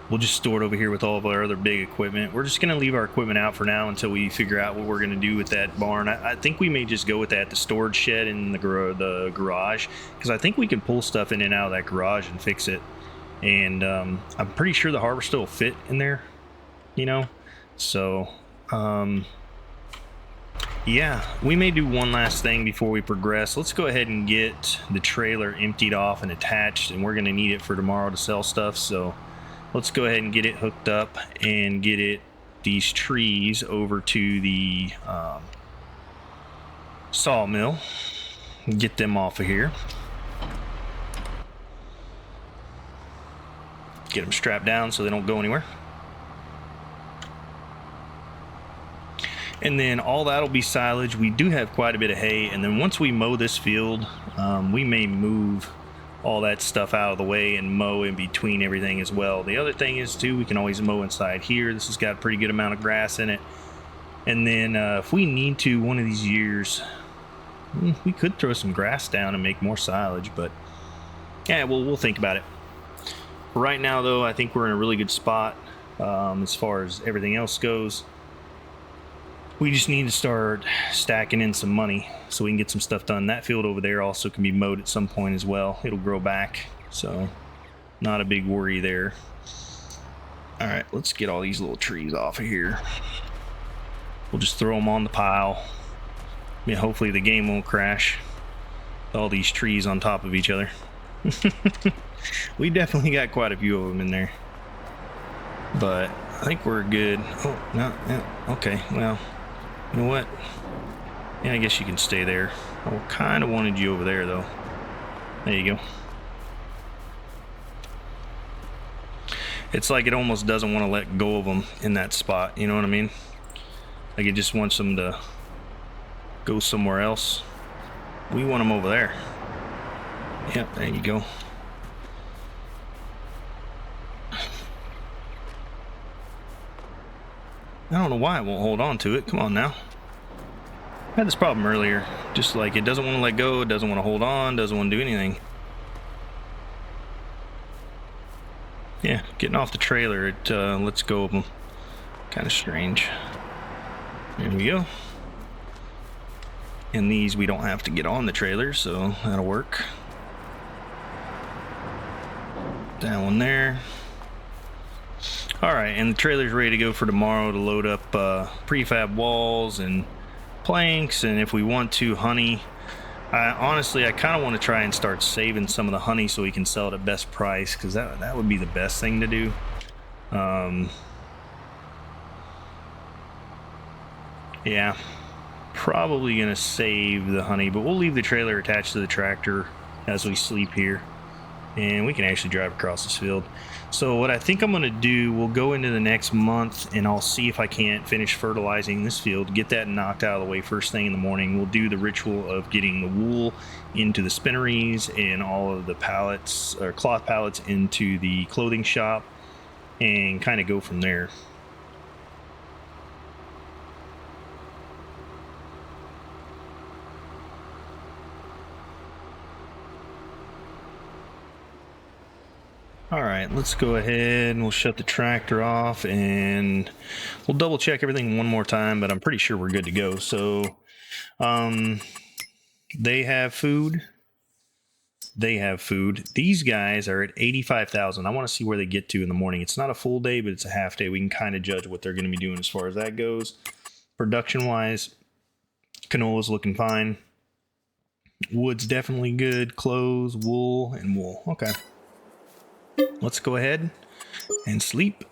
We'll just store it over here with all of our other big equipment. We're just going to leave our equipment out for now until we figure out what we're going to do with that barn. I think we may just go with that, the storage shed in the garage, because I think we can pull stuff in and out of that garage and fix it. And I'm pretty sure the harvester will fit in there, you know. So yeah, we may do one last thing before we progress. Let's go ahead and get the trailer emptied off and attached, and we're going to need it for tomorrow to sell stuff. So let's go ahead and get it hooked up and get these trees over to the sawmill. Get them off of here. Get them strapped down so they don't go anywhere. And then all that'll be silage. We do have quite a bit of hay, and then once we mow this field, we may move all that stuff out of the way and mow in between everything as well. The other thing is too, we can always mow inside here. This has got a pretty good amount of grass in it. And then if we need to one of these years, we could throw some grass down and make more silage, but yeah, we'll think about it. For right now though, I think we're in a really good spot as far as everything else goes. We just need to start stacking in some money so we can get some stuff done. That field over there also can be mowed at some point as well. It'll grow back, so not a big worry there. All right, let's get all these little trees off of here. We'll just throw them on the pile. Yeah, hopefully the game won't crash. All these trees on top of each other. We definitely got quite a few of them in there. But I think we're good. Oh, no, yeah, okay, well, you know what? Yeah, I guess you can stay there. I kind of wanted you over there, though. There you go. It's like it almost doesn't want to let go of them in that spot, you know what I mean? Like it just wants them to go somewhere else. We want them over there. Yep, there you go. I don't know why it won't hold on to it. Come on now. I had this problem earlier. Just like it doesn't want to let go, it doesn't want to hold on, doesn't want to do anything. Yeah, getting off the trailer, it lets go of them. Kind of strange. There we go. And these we don't have to get on the trailer, so that'll work. That one there. Alright, and the trailer's ready to go for tomorrow to load up prefab walls and planks, and if we want to, honey. Honestly, I kind of want to try and start saving some of the honey so we can sell it at best price, because that would be the best thing to do. Yeah, probably going to save the honey, but we'll leave the trailer attached to the tractor as we sleep here, and we can actually drive across this field. So what I think I'm going to do, we'll go into the next month and I'll see if I can't finish fertilizing this field, get that knocked out of the way first thing in the morning. We'll do the ritual of getting the wool into the spinneries and all of the pallets or cloth pallets into the clothing shop and kind of go from there. All right, let's go ahead and we'll shut the tractor off and we'll double check everything one more time, but I'm pretty sure we're good to go. So they have food. They have food. These guys are at 85,000. I want to see where they get to in the morning. It's not a full day, but it's a half day. We can kind of judge what they're going to be doing as far as that goes. Production-wise, canola's looking fine. Wood's definitely good. Clothes, wool, and wool. Okay. Let's go ahead and sleep.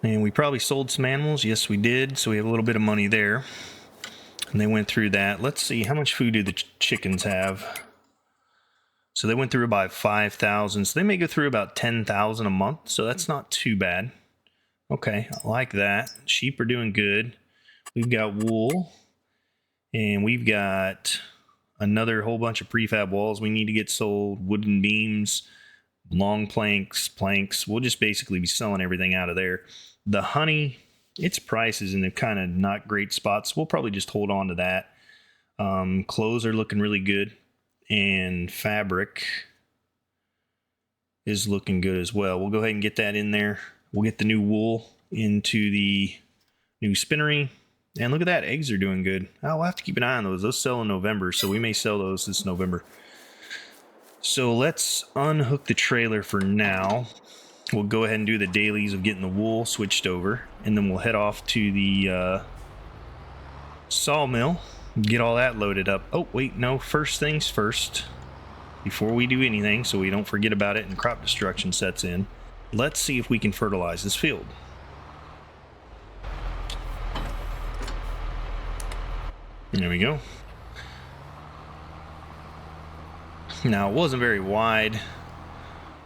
And we probably sold some animals. Yes, we did. So we have a little bit of money there. And they went through that. Let's see, how much food do the chickens have? So they went through about 5,000. So they may go through about 10,000 a month. So that's not too bad. Okay, I like that. Sheep are doing good. We've got wool. And we've got another whole bunch of prefab walls we need to get sold. Wooden beams, long planks. We'll just basically be selling everything out of there. The honey, its price is in the kind of not great spots. We'll probably just hold on to that. Clothes are looking really good. And fabric is looking good as well. We'll go ahead and get that in there. We'll get the new wool into the new spinnery. And look at that, eggs are doing good. Oh, we'll have to keep an eye on those. Those sell in November, so we may sell those this November. So let's unhook the trailer for now. We'll go ahead and do the dailies of getting the wool switched over. And then we'll head off to the sawmill. Get all that loaded up. Oh, wait, no. First things first. Before we do anything, so we don't forget about it and crop destruction sets in, let's see if we can fertilize this field. There we go. Now, it wasn't very wide,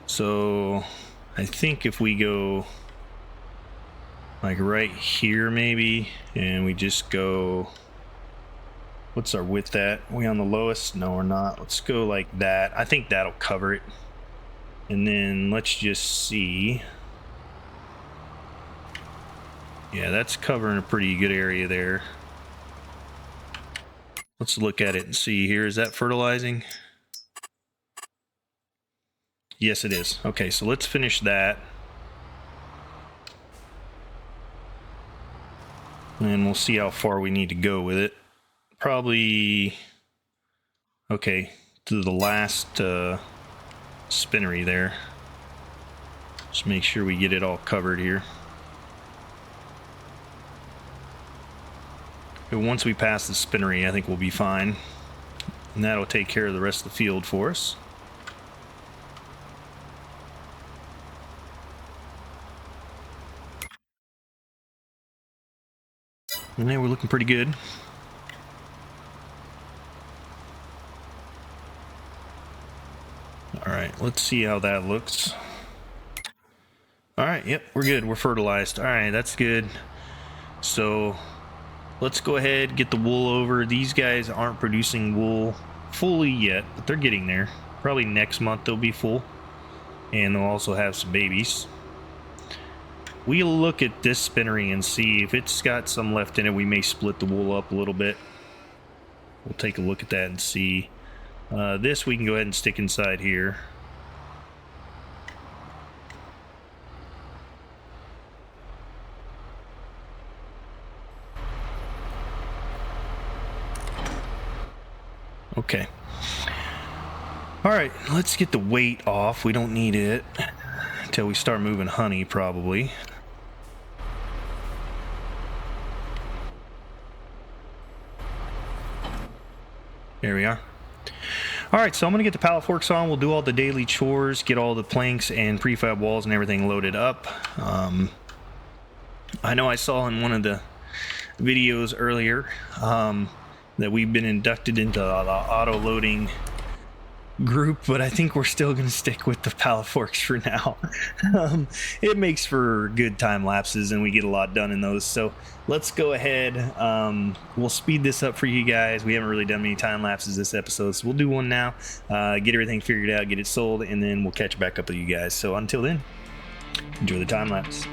so I think if we go like right here maybe, and we just go, what's our width at? Are we on the lowest? No, we're not. Let's go like that. I think that'll cover it. And then let's just see. Yeah, that's covering a pretty good area there. Let's look at it and see here. Is that fertilizing? Yes, it is. Okay, so let's finish that. and we'll see how far we need to go with it. Probably, okay, to the last spinnery there. Just make sure we get it all covered here. And once we pass the spinnery, I think we'll be fine. And that'll take care of the rest of the field for us. And then we're looking pretty good. Alright, let's see how that looks. Alright, yep, we're good. We're fertilized. Alright, that's good. So let's go ahead, get the wool over. These guys aren't producing wool fully yet, but they're getting there. Probably next month they'll be full. And they'll also have some babies. We'll look at this spinnery and see if it's got some left in it. We may split the wool up a little bit. We'll take a look at that and see. This we can go ahead and stick inside here. Okay. All right, let's get the weight off. We don't need it until we start moving honey, probably. There we are. All right, so I'm gonna get the pallet forks on. We'll do all the daily chores, get all the planks and prefab walls and everything loaded up. I know I saw in one of the videos earlier that we've been inducted into the auto loading group, but I think we're still going to stick with the pallet forks for now. It makes for good time lapses and we get a lot done in those. So let's go ahead. We'll speed this up for you guys. We haven't really done many time lapses this episode, so we'll do one now, get everything figured out, get it sold, and then we'll catch back up with you guys. So until then, enjoy the time lapse.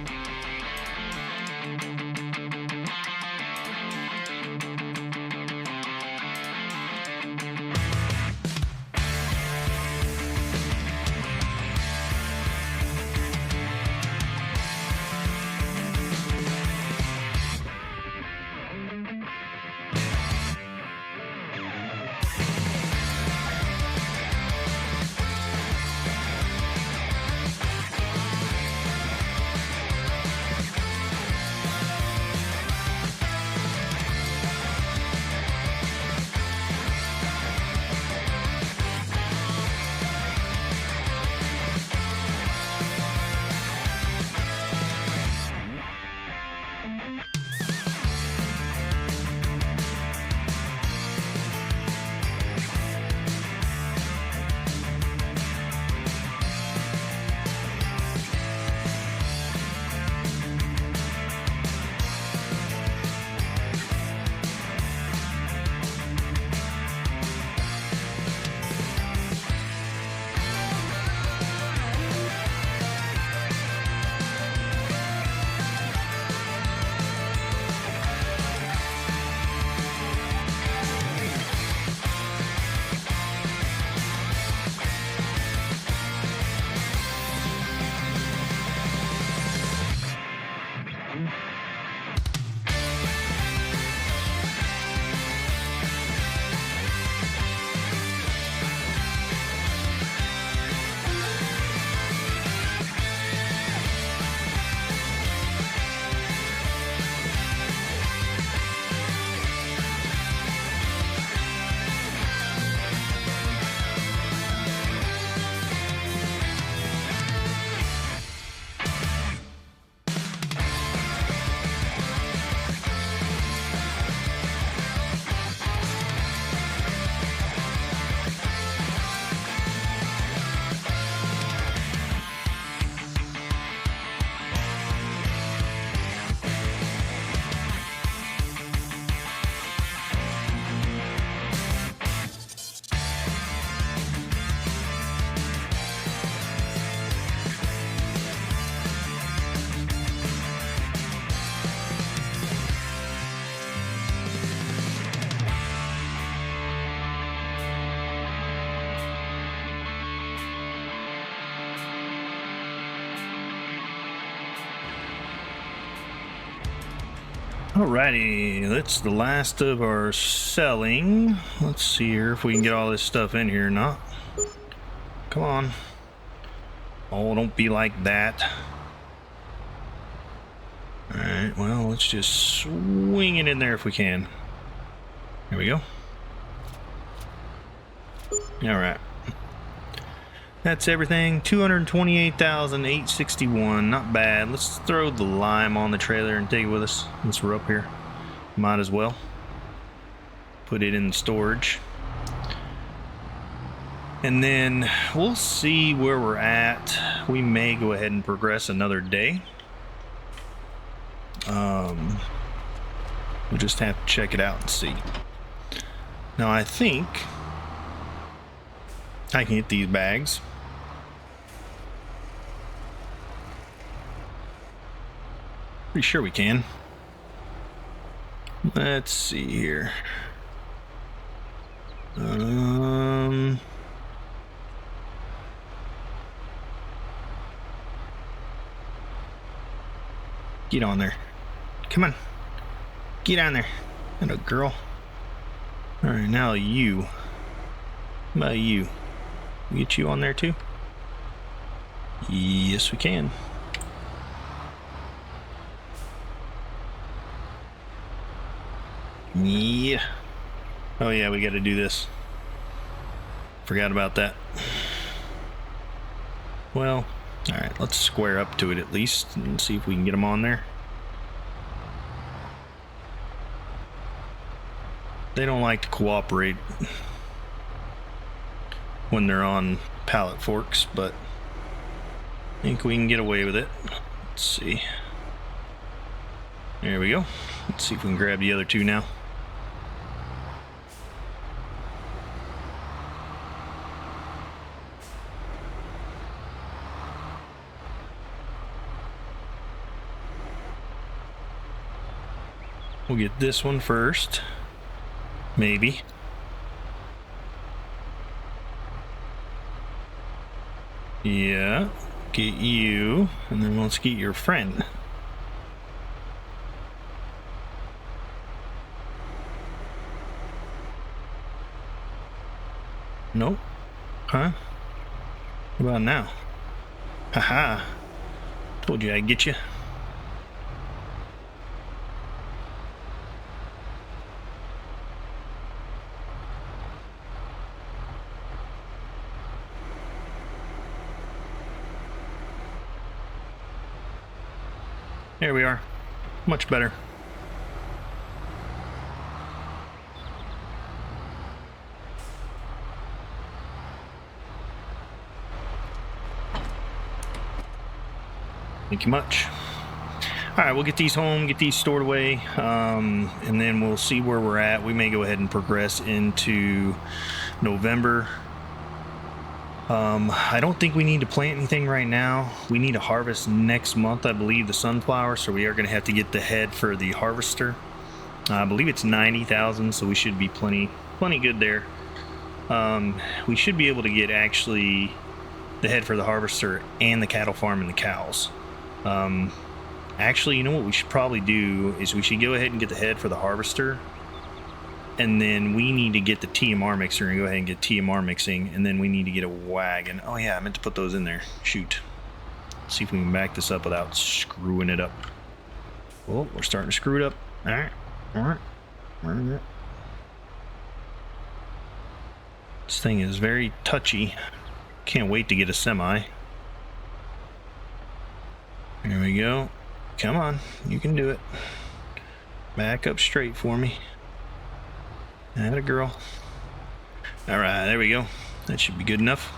Alrighty, that's the last of our selling. Let's see here if we can get all this stuff in here or not. Come on. Oh, don't be like that. Alright, well, let's just swing it in there if we can. There we go. Alright. That's everything. 228,861. Not bad. Let's throw the lime on the trailer and take it with us since we're up here. Might as well. Put it in storage. And then we'll see where we're at. We may go ahead and progress another day. We'll just have to check it out and see. Now I think I can get these bags. Pretty sure we can. Let's see here. Get on there. Come on. Get on there. And a girl. Alright, now you. How about you? We get you on there too? Yes, we can. Yeah. Oh yeah, we got to do this. Forgot about that. Well, alright, let's square up to it at least and see if we can get them on there. They don't like to cooperate when they're on pallet forks, but I think we can get away with it. Let's see. There we go. Let's see if we can grab the other two now. We'll get this one first. Maybe. Yeah. Get you. And then let's get your friend. Nope. Huh? What about now? Haha. Told you I'd get you. There we are. Much better. Thank you much. Alright, we'll get these home, get these stored away, and then we'll see where we're at. We may go ahead and progress into November. I don't think we need to plant anything right now. We need to harvest next month, I believe, the sunflower, so we are going to have to get the head for the harvester. I believe it's 90,000, so we should be plenty good there. We should be able to get actually the head for the harvester and the cattle farm and the cows. Actually, you know what we should probably do is we should go ahead and get the head for the harvester, and then we need to get the TMR mixer and go ahead and get TMR mixing, and then we need to get a wagon. Oh yeah, I meant to put those in there. Shoot. Let's see if we can back this up without screwing it up. Oh, we're starting to screw it up. Alright. This thing is very touchy. Can't wait to get a semi. There we go. Come on, you can do it. Back up straight for me. Atta girl. Alright, there we go. That should be good enough.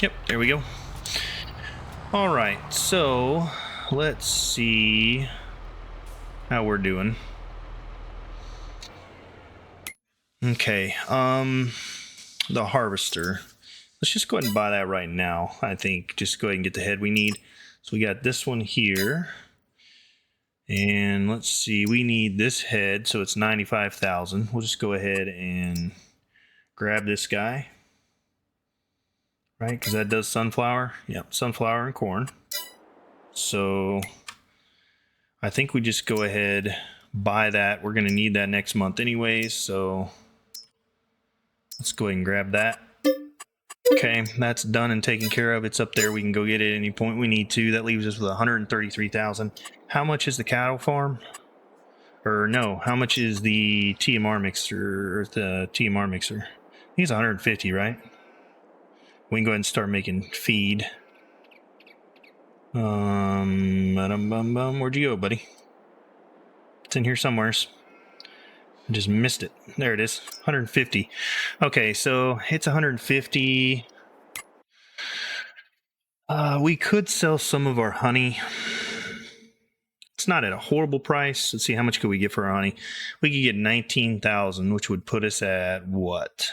Yep, there we go. Alright, so let's see how we're doing. Okay, the harvester. Let's just go ahead and buy that right now. I think just go ahead and get the head we need. So we got this one here. And let's see, we need this head, so it's 95,000. We'll just go ahead and grab this guy. Right, because that does sunflower. Yep, sunflower and corn. So I think we just go ahead, buy that. We're going to need that next month anyways, so let's go ahead and grab that. Okay, that's done and taken care of. It's up there. We can go get it at any point we need to. That leaves us with 133,000. How much is the cattle farm? Or no, how much is the TMR mixer? Or the TMR mixer? I think it's 150, right? We can go ahead and start making feed. Where'd you go, buddy? It's in here somewheres. I just missed it. There it is. 150. Okay, so it's 150. We could sell some of our honey. It's not at a horrible price. Let's see, how much could we get for our honey? We could get 19,000, which would put us at what?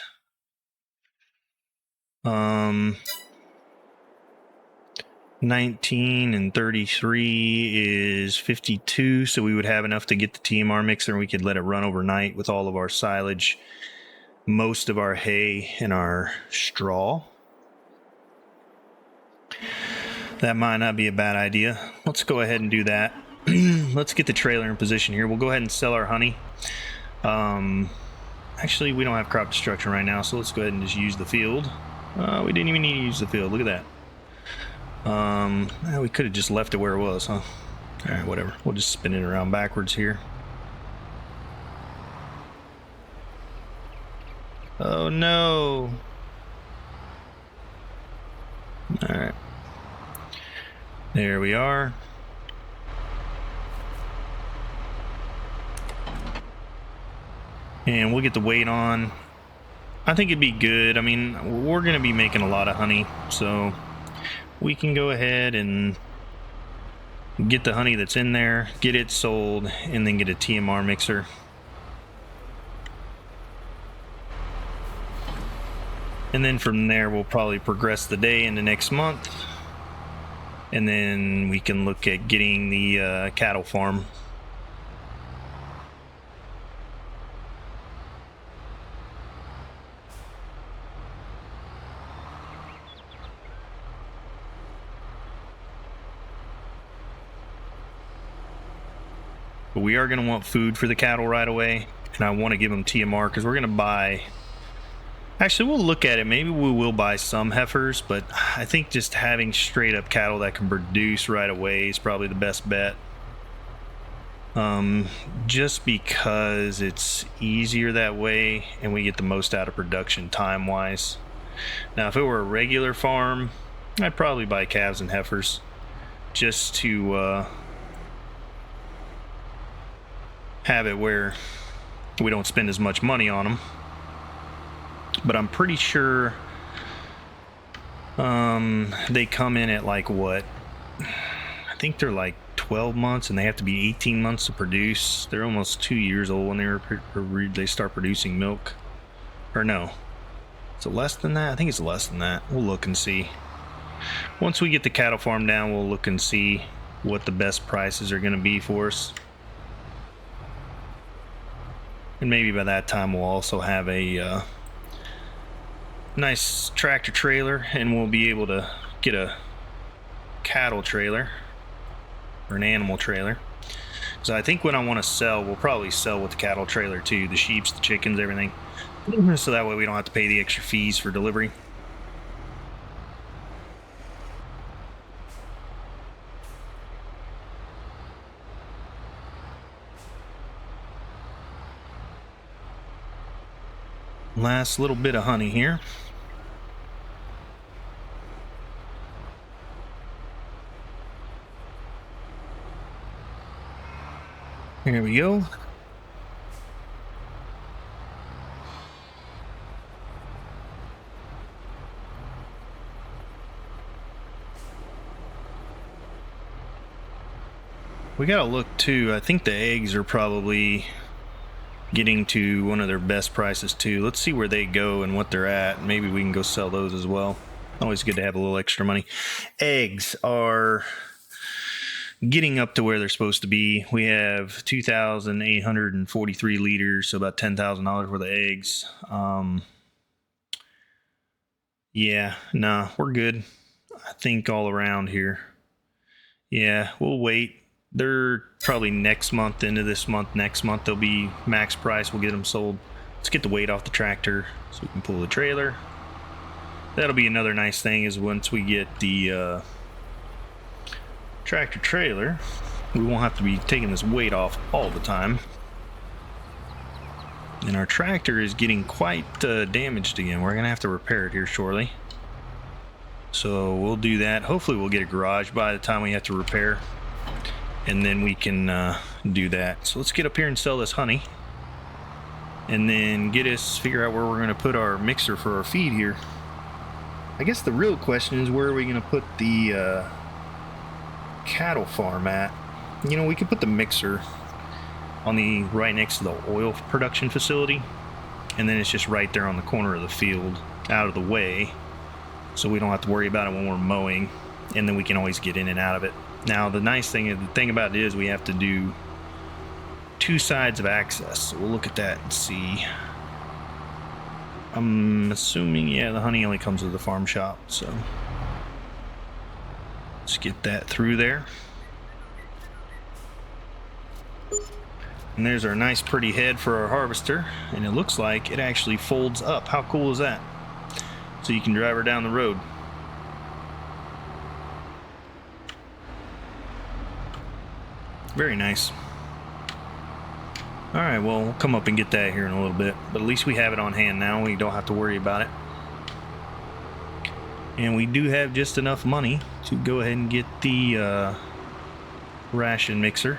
19 and 33 is 52, so we would have enough to get the TMR mixer, and we could let it run overnight with all of our silage, most of our hay, and our straw. That might not be a bad idea. Let's go ahead and do that. Let's get the trailer in position here. We'll go ahead and sell our honey. Actually, we don't have crop destruction right now, so let's go ahead and just use the field. We didn't even need to use the field. Look at that. We could have just left it where it was, huh? All right, whatever. We'll just spin it around backwards here. Oh no. All right. There we are. And we'll get the weight on. I think it'd be good. I mean, we're going to be making a lot of honey, so we can go ahead and get the honey that's in there, get it sold, and then get a TMR mixer. And then from there, we'll probably progress the day into next month. And then we can look at getting the cattle farm. But we are going to want food for the cattle right away, and I want to give them TMR because we're going to buy. Actually, we'll look at it. Maybe we will buy some heifers, but I think just having straight up cattle that can produce right away is probably the best bet. Just because it's easier that way and we get the most out of production time wise. Now, if it were a regular farm, I'd probably buy calves and heifers just to have it where we don't spend as much money on them. But I'm pretty sure they come in at like what? I think they're like 12 months, and they have to be 18 months to produce. They're almost 2 years old when they start producing milk. Or no, is it less than that? I think it's less than that. We'll look and see. Once we get the cattle farm down, we'll look and see what the best prices are going to be for us. And maybe by that time we'll also have a nice tractor trailer, and we'll be able to get a cattle trailer or an animal trailer. So I think when I want to sell, we'll probably sell with the cattle trailer too, the sheeps, the chickens, everything. So that way we don't have to pay the extra fees for delivery. Last little bit of honey here. Here we go. We gotta look too. I think the eggs are probably getting to one of their best prices too. Let's see where they go and what they're at. Maybe we can go sell those as well. Always good to have a little extra money. Eggs are getting up to where they're supposed to be. We have 2,843 liters, so about $10,000 worth of eggs. Yeah, nah, we're good. I think all around here. Yeah, we'll wait. They're probably next month, into this month, next month they'll be max price. We'll get them sold. Let's get the weight off the tractor so we can pull the trailer. That'll be another nice thing, is once we get the tractor trailer, we won't have to be taking this weight off all the time. And our tractor is getting quite damaged again. We're gonna have to repair it here shortly. So we'll do that. Hopefully we'll get a garage by the time we have to repair, and then we can do that. So let's get up here and sell this honey, and then figure out where we're gonna put our mixer for our feed here. I guess the real question is, where are we gonna put the cattle farm at? You know, we could put the mixer on the right next to the oil production facility, and then it's just right there on the corner of the field, out of the way, so we don't have to worry about it when we're mowing, and then we can always get in and out of it. Now the nice thing is, the thing about it is, we have to do 2 sides of access, so we'll look at that and see. I'm assuming, yeah, the honey only comes with the farm shop, so let's get that through there. And there's our nice pretty head for our harvester, and it looks like it actually folds up. How cool is that? So you can drive her down the road. Very nice. Alright, well, we'll come up and get that here in a little bit, but at least we have it on hand now. We don't have to worry about it. And we do have just enough money to go ahead and get the ration mixer.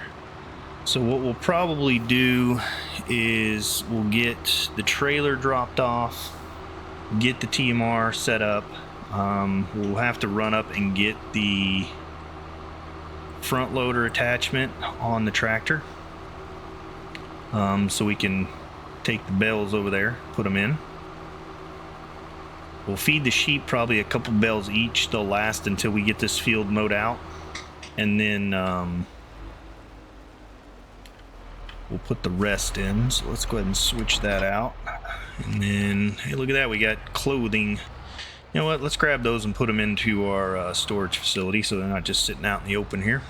So what we'll probably do is we'll get the trailer dropped off, get the TMR set up. We'll have to run up and get the front loader attachment on the tractor, so we can take the bales over there, put them in. We'll feed the sheep probably a couple bales each. They'll last until we get this field mowed out, and then we'll put the rest in. So let's go ahead and switch that out. And then, hey, look at that, we got clothing. You know what, let's grab those and put them into our storage facility, so they're not just sitting out in the open here.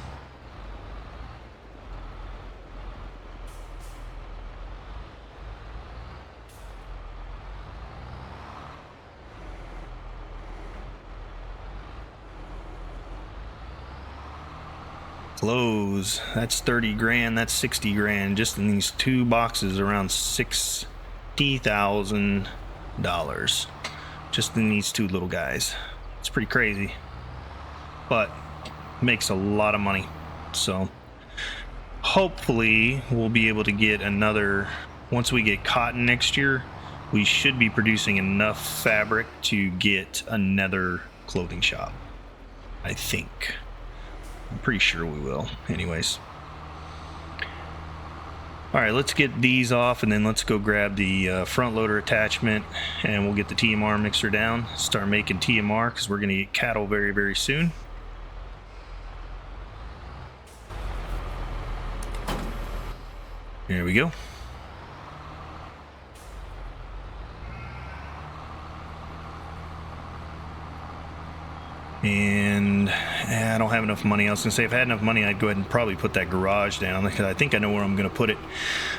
Clothes, that's 30 grand, that's 60 grand just in these 2 boxes, around $60,000 just in these 2 little guys. It's pretty crazy, but makes a lot of money. So hopefully we'll be able to get another, once we get cotton next year, we should be producing enough fabric to get another clothing shop, I think. I'm pretty sure we will. Anyways. Alright, let's get these off, and then let's go grab the front loader attachment, and we'll get the TMR mixer down, start making TMR, because we're going to get cattle very, very soon. There we go. And I don't have enough money. I was gonna say, if I had enough money, I'd go ahead and probably put that garage down, because I think I know where I'm gonna put it.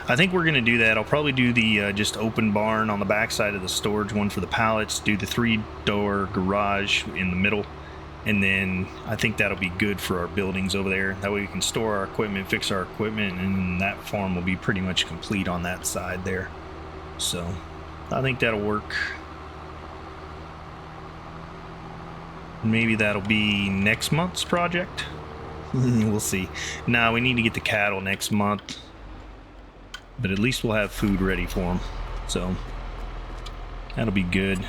I think we're gonna do that. I'll probably do the just open barn on the back side of the storage one for the pallets, do the 3-door garage in the middle, and then I think that'll be good for our buildings over there. That way we can store our equipment, fix our equipment, and that farm will be pretty much complete on that side there. So I think that'll work. Maybe that'll be next month's project. We'll see. Now we need to get the cattle next month, but at least we'll have food ready for them, so that'll be good.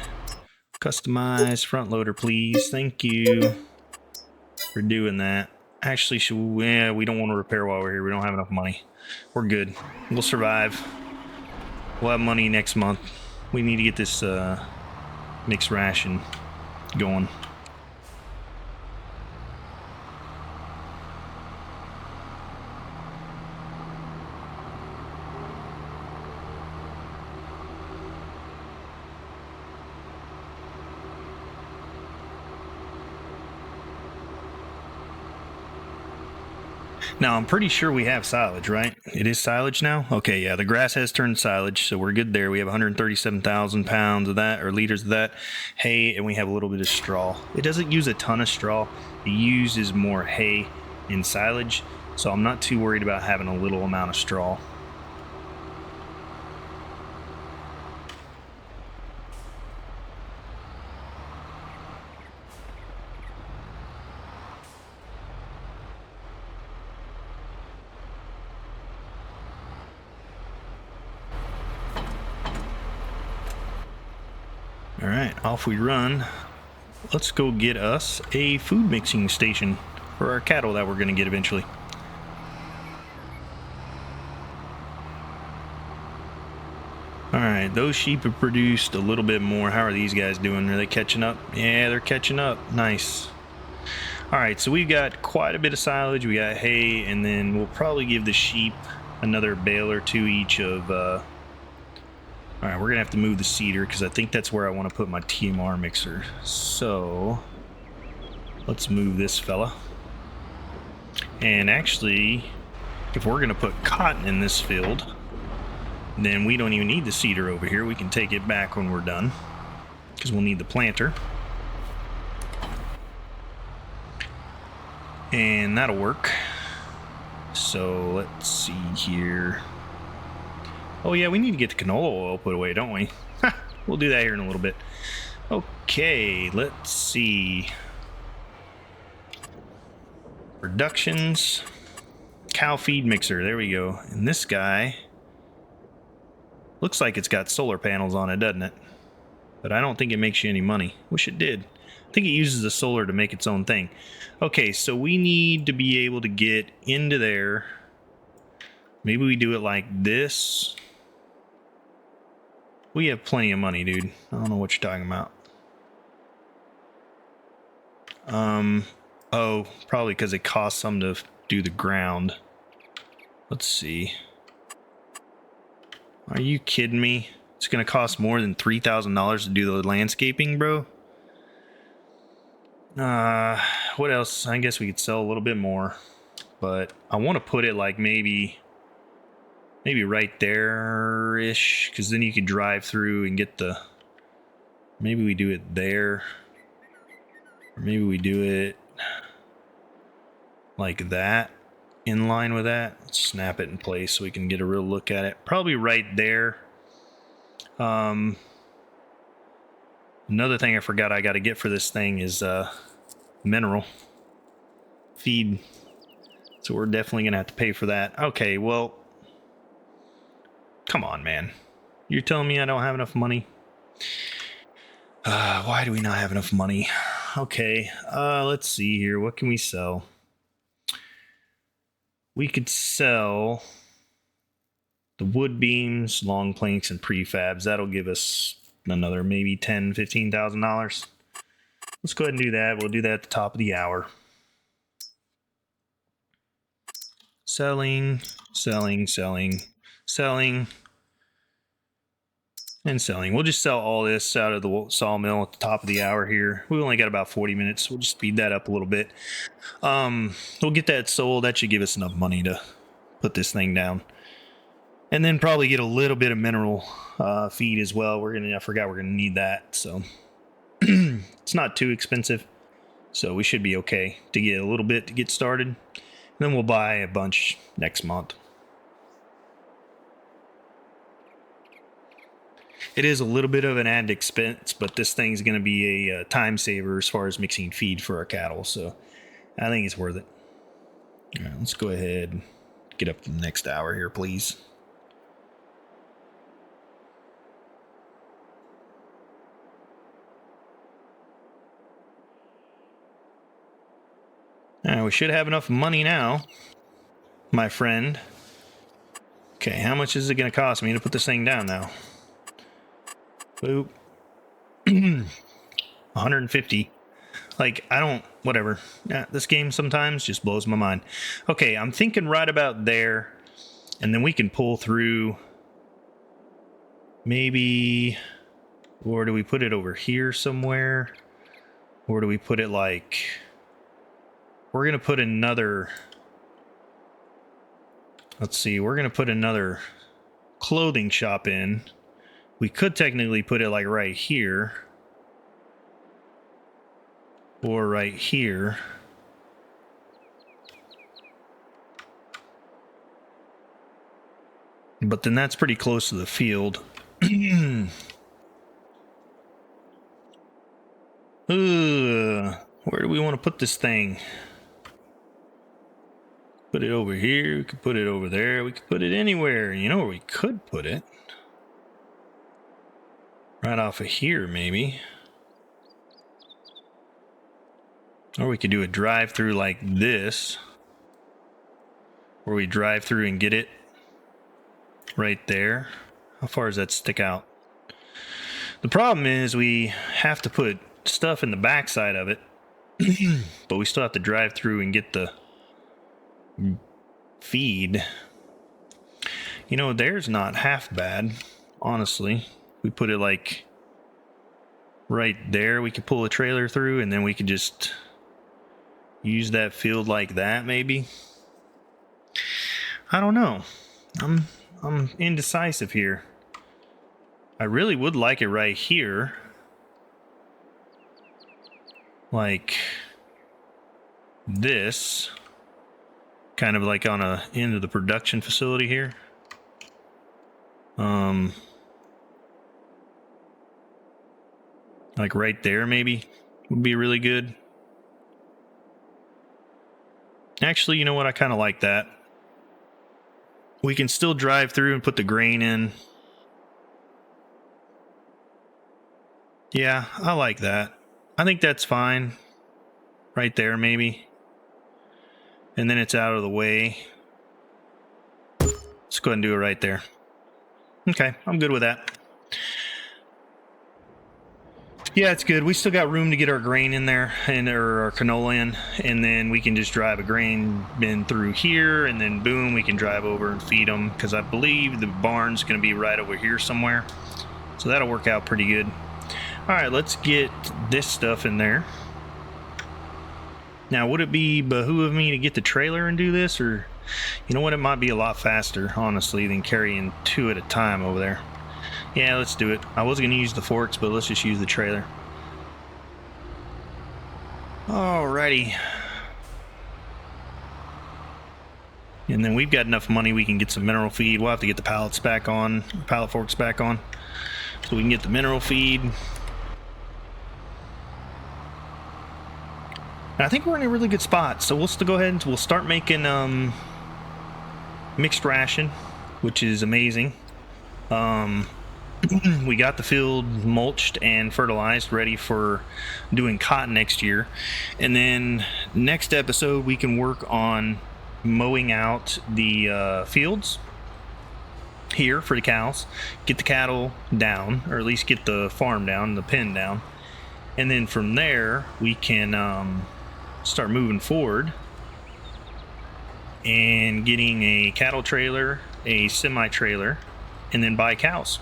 Customize front loader, please. Thank you for doing that. Actually, we don't want to repair while we're here. We don't have enough money. We're good. We'll survive. We'll have money next month. We need to get this mixed ration going. Now, I'm pretty sure we have silage, right? It is silage now? Okay, yeah, the grass has turned silage, so we're good there. We have 137,000 pounds of that, or liters of that hay, and we have a little bit of straw. It doesn't use a ton of straw. It uses more hay and silage, so I'm not too worried about having a little amount of straw. All right, off we run. Let's go get us a food mixing station for our cattle that we're going to get eventually. All right, those sheep have produced a little bit more. How are these guys doing? Are they catching up? Yeah, they're catching up. Nice. All right, so we've got quite a bit of silage. We got hay, and then we'll probably give the sheep another bale or two each of... All right, we're going to have to move the cedar because I think that's where I want to put my TMR mixer. So let's move this fella. And actually, if we're going to put cotton in this field, then we don't even need the cedar over here. We can take it back when we're done because we'll need the planter. And that'll work. So let's see here. Oh yeah, we need to get the canola oil put away, don't we? We'll do that here in a little bit. Okay, let's see. Productions. Cow feed mixer, there we go. And this guy looks like it's got solar panels on it, doesn't it? But I don't think it makes you any money. Wish it did. I think it uses the solar to make its own thing. Okay, so we need to be able to get into there. Maybe we do it like this. We have plenty of money, dude. I don't know what you're talking about. Oh, probably because it costs some to do the ground. Let's see. Are you kidding me? It's going to cost more than $3,000 to do the landscaping, bro? What else? I guess we could sell a little bit more. But I want to put it like maybe right there-ish, because then you could drive through and get the... Maybe we do it there. Or maybe we do it like that, in line with that. Let's snap it in place so we can get a real look at it. Probably right there. Another thing I forgot I got to get for this thing is mineral feed. So we're definitely going to have to pay for that. Okay, well... Come on, man. You're telling me I don't have enough money? Why do we not have enough money? Okay, let's see here. What can we sell? We could sell the wood beams, long planks, and prefabs. That'll give us another maybe $10,000, $15,000. Let's go ahead and do that. We'll do that at the top of the hour. Selling, selling, selling, selling, and selling. We'll just sell all this out of the sawmill at the top of the hour here. We only got about 40 minutes. We'll just speed that up a little bit. We'll get that sold. That should give us enough money to put this thing down. And then probably get a little bit of mineral feed as well. I forgot we're gonna need that. So it's not too expensive. So we should be okay to get a little bit to get started. And then we'll buy a bunch next month. It is a little bit of an added expense, but this thing's going to be a time saver as far as mixing feed for our cattle. So I think it's worth it. All right, let's go ahead and get up to the next hour here, please. All right, we should have enough money now, my friend. Okay, how much is it going to cost me to put this thing down now? Boop. 150. Like, whatever. Yeah, this game sometimes just blows my mind. Okay, I'm thinking right about there. And then we can pull through. Maybe. Or do we put it over here somewhere? Or do we put it like... We're going to put another Let's see, we're gonna put another clothing shop in. We could technically put it like right here. Or right here. But then that's pretty close to the field. Where do we want to put this thing? Put it over here. We could put it over there. We could put it anywhere. You know where we could put it? Right off of here, maybe. Or we could do a drive-through like this. Where we drive through and get it right there. How far does that stick out? The problem is we have to put stuff in the backside of it. But we still have to drive through and get the feed. You know, there's not half bad, honestly. We put it like right there. We could pull a trailer through and then we could just use that field like that, maybe. I don't know. I'm indecisive here. I really would like it right here. Like this. Kind of like on a end of the production facility here. Like right there maybe would be really good. Actually, you know what? I kind of like that. We can still drive through and put the grain in. Yeah, I like that. I think that's fine. Right there, maybe. And then it's out of the way. Let's go ahead and do it right there. Okay, I'm good with that. Yeah, it's good. We still got room to get our grain in there and our canola in, and then we can just drive a grain bin through here, and then boom, we can drive over and feed them, because I believe the barn's going to be right over here somewhere. So that'll work out pretty good. All right, let's get this stuff in there. Now, would it be behoove of me to get the trailer and do this, or you know what? It might be a lot faster, honestly, than carrying two at a time over there. Yeah, let's do it. I was going to use the forks, but let's just use the trailer. Alrighty. And then we've got enough money we can get some mineral feed. We'll have to get the pallets back on, pallet forks back on, so we can get the mineral feed. And I think we're in a really good spot, so we'll still go ahead and we'll start making mixed ration, which is amazing. We got the field mulched and fertilized, ready for doing cotton next year. And then next episode, we can work on mowing out the fields here for the cows, get the cattle down, or at least get the farm down, the pen down. And then from there, we can start moving forward and getting a cattle trailer, a semi-trailer, and then buy cows.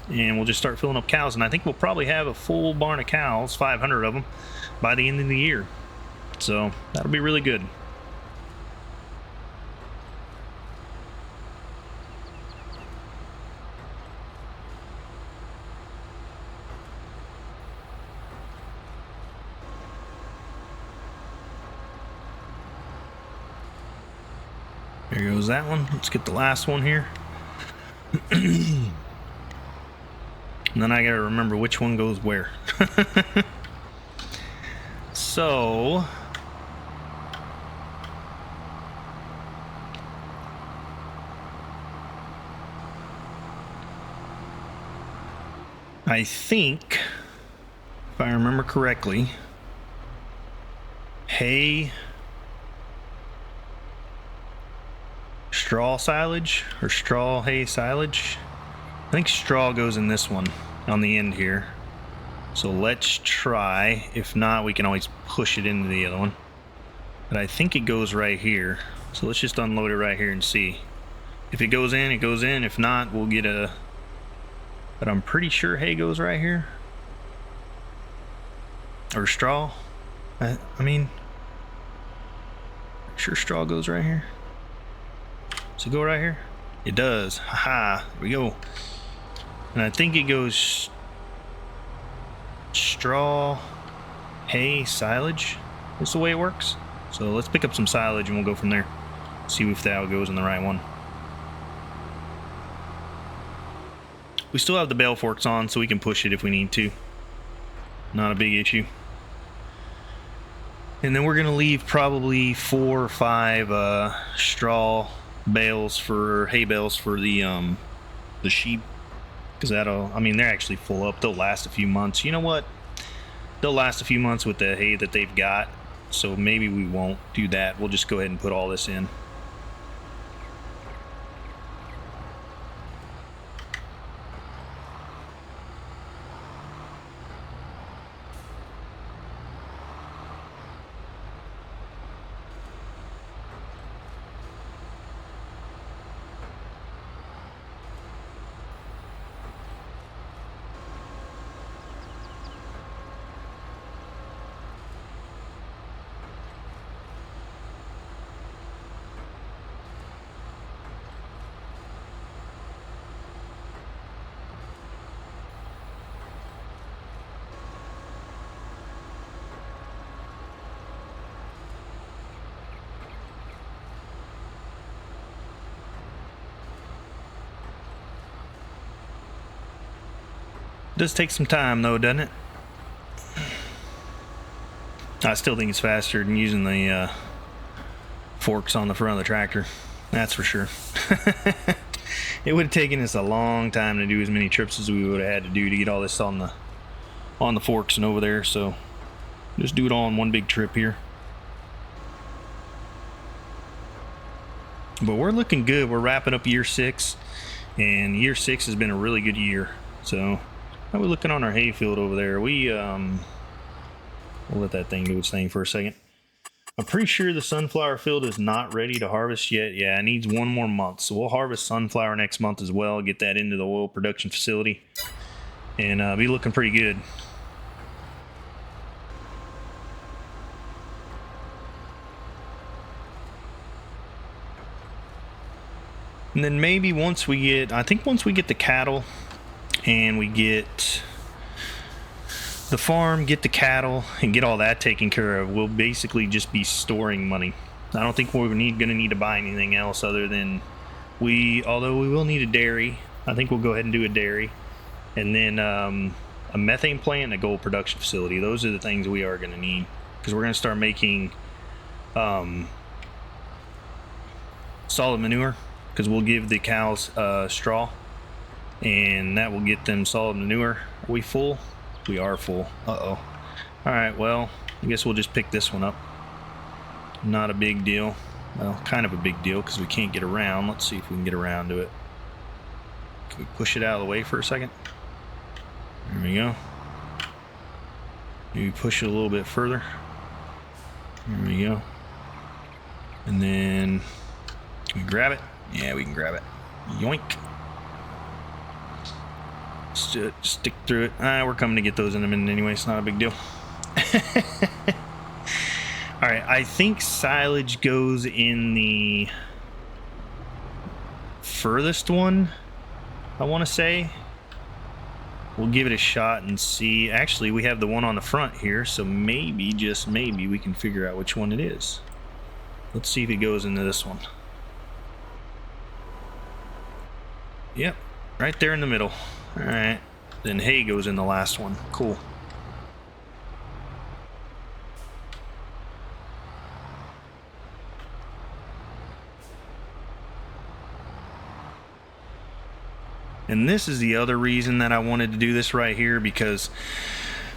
And we'll just start filling up cows, and I think we'll probably have a full barn of cows, 500 of them, by the end of the year. So that'll be really good. There goes that one. Let's get the last one here. And then I gotta remember which one goes where. So I think, if I remember correctly, hay, straw silage, or straw hay silage. I think straw goes in this one on the end here. So let's try. If not, we can always push it into the other one. But I think it goes right here. So let's just unload it right here and see. If it goes in, it goes in. If not, we'll get a... But I'm pretty sure hay goes right here. Or straw. I mean... Sure straw goes right here. Does it go right here? It does. Haha, there we go. And I think it goes straw, hay, silage. That's the way it works. So let's pick up some silage and we'll go from there. See if that goes in the right one. We still have the bale forks on, so we can push it if we need to. Not a big issue. And then we're gonna leave probably 4 or 5 straw bales for hay bales for the sheep, because that'll, I mean, they're actually full up. They'll last a few months. You know what? They'll last a few months with the hay that they've got. So maybe we won't do that. We'll just go ahead and put all this in. It does take some time though, doesn't it? I still think it's faster than using the forks on the front of the tractor. That's for sure. It would have taken us a long time to do as many trips as we would have had to do to get all this on the forks and over there. So just do it all in one big trip here. But we're looking good. We're wrapping up year 6, and year 6 has been a really good year. So how are we looking on our hayfield over there? We'll let that thing do its thing for a second. I'm pretty sure the sunflower field is not ready to harvest yet. Yeah, it needs 1 more month. So we'll harvest sunflower next month as well, get that into the oil production facility, and be looking pretty good. And then maybe once we get, I think once we get the cattle and we get the farm, get the cattle, and get all that taken care of, we'll basically just be storing money. I don't think we're gonna need to buy anything else other than although we will need a dairy. I think we'll go ahead and do a dairy, and then a methane plant and a gold production facility. Those are the things we are gonna need, because we're gonna start making solid manure, because we'll give the cows straw, and that will get them solid manure. Are we full? We are full. Uh-oh. Alright, well, I guess we'll just pick this one up. Not a big deal. Well, kind of a big deal because we can't get around. Let's see if we can get around to it. Can we push it out of the way for a second? There we go. Maybe push it a little bit further. There we go. And then, can we grab it? Yeah, we can grab it. Yoink. Stick through it. We're coming to get those in a minute anyway. It's not a big deal. All right, I think silage goes in the furthest one, I want to say. We'll give it a shot and see. Actually, we have the one on the front here, so maybe, just maybe, we can figure out which one it is. Let's see if it goes into this one. Yep, right there in the middle. All right, then hay goes in the last one. Cool. And this is the other reason that I wanted to do this right here, because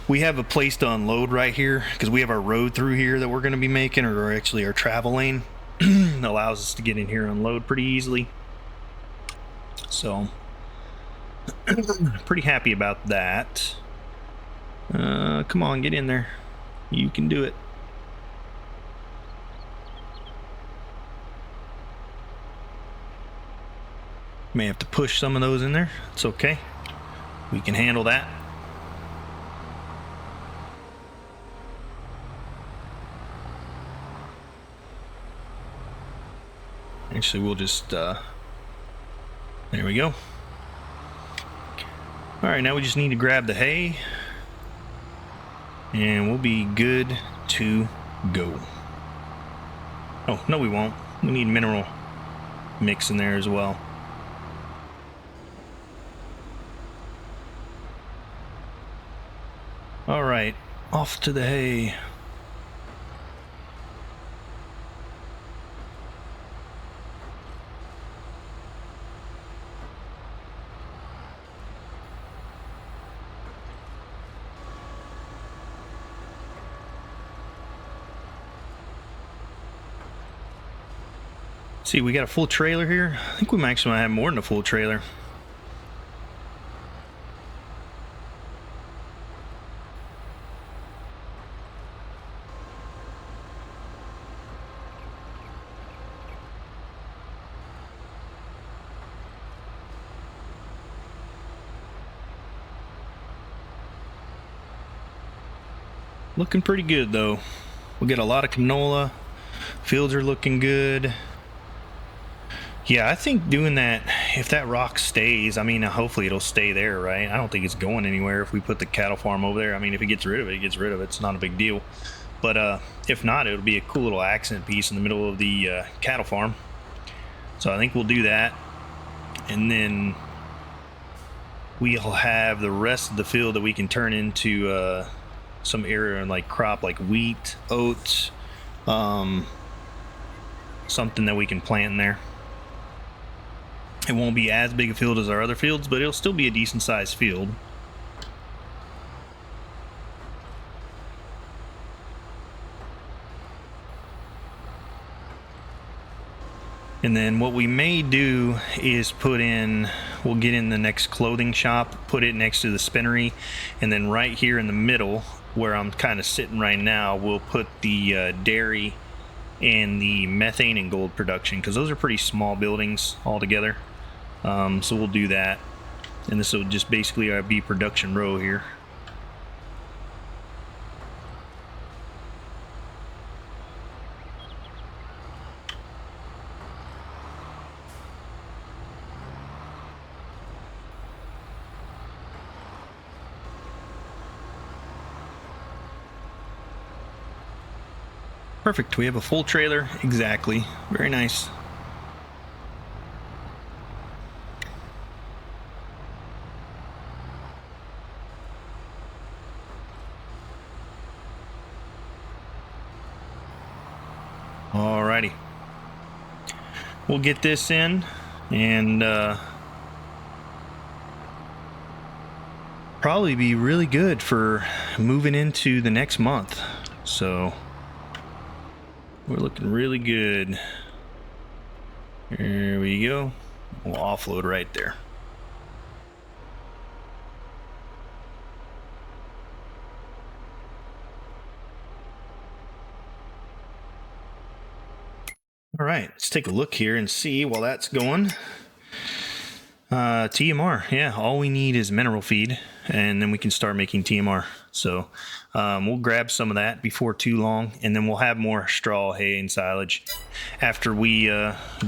we have a place to unload right here, because we have our road through here that we're going to be making, or actually our travel lane. Allows us to get in here and unload pretty easily. So pretty happy about that. Come on, get in there. You can do it. May have to push some of those in there. It's okay. We can handle that. Actually, we'll just, there we go. All right, now we just need to grab the hay and we'll be good to go. Oh, no we won't. We need mineral mix in there as well. All right, off to the hay. See, we got a full trailer here. I think we might actually have more than a full trailer. Looking pretty good though. We get a lot of canola. Fields are looking good. Yeah, I think doing that, if that rock stays, I mean, hopefully it'll stay there, right? I don't think it's going anywhere if we put the cattle farm over there. I mean, if it gets rid of it, it gets rid of it. It's not a big deal. But if not, it'll be a cool little accent piece in the middle of the cattle farm. So I think we'll do that. And then we'll have the rest of the field that we can turn into some area like crop like wheat, oats, something that we can plant in there. It won't be as big a field as our other fields, but it'll still be a decent sized field. And then what we may do is put in, we'll get in the next clothing shop, put it next to the spinnery, and then right here in the middle where I'm kind of sitting right now, we'll put the dairy and the methane and gold production, because those are pretty small buildings altogether. So we'll do that, and this will just basically be production row here. Perfect, we have a full trailer, exactly, very nice. Alrighty, we'll get this in and probably be really good for moving into the next month. So we're looking really good. There we go. We'll offload right there. All right, let's take a look here and see while that's going. TMR, yeah, all we need is mineral feed, and then we can start making TMR. So we'll grab some of that before too long, and then we'll have more straw, hay, and silage after we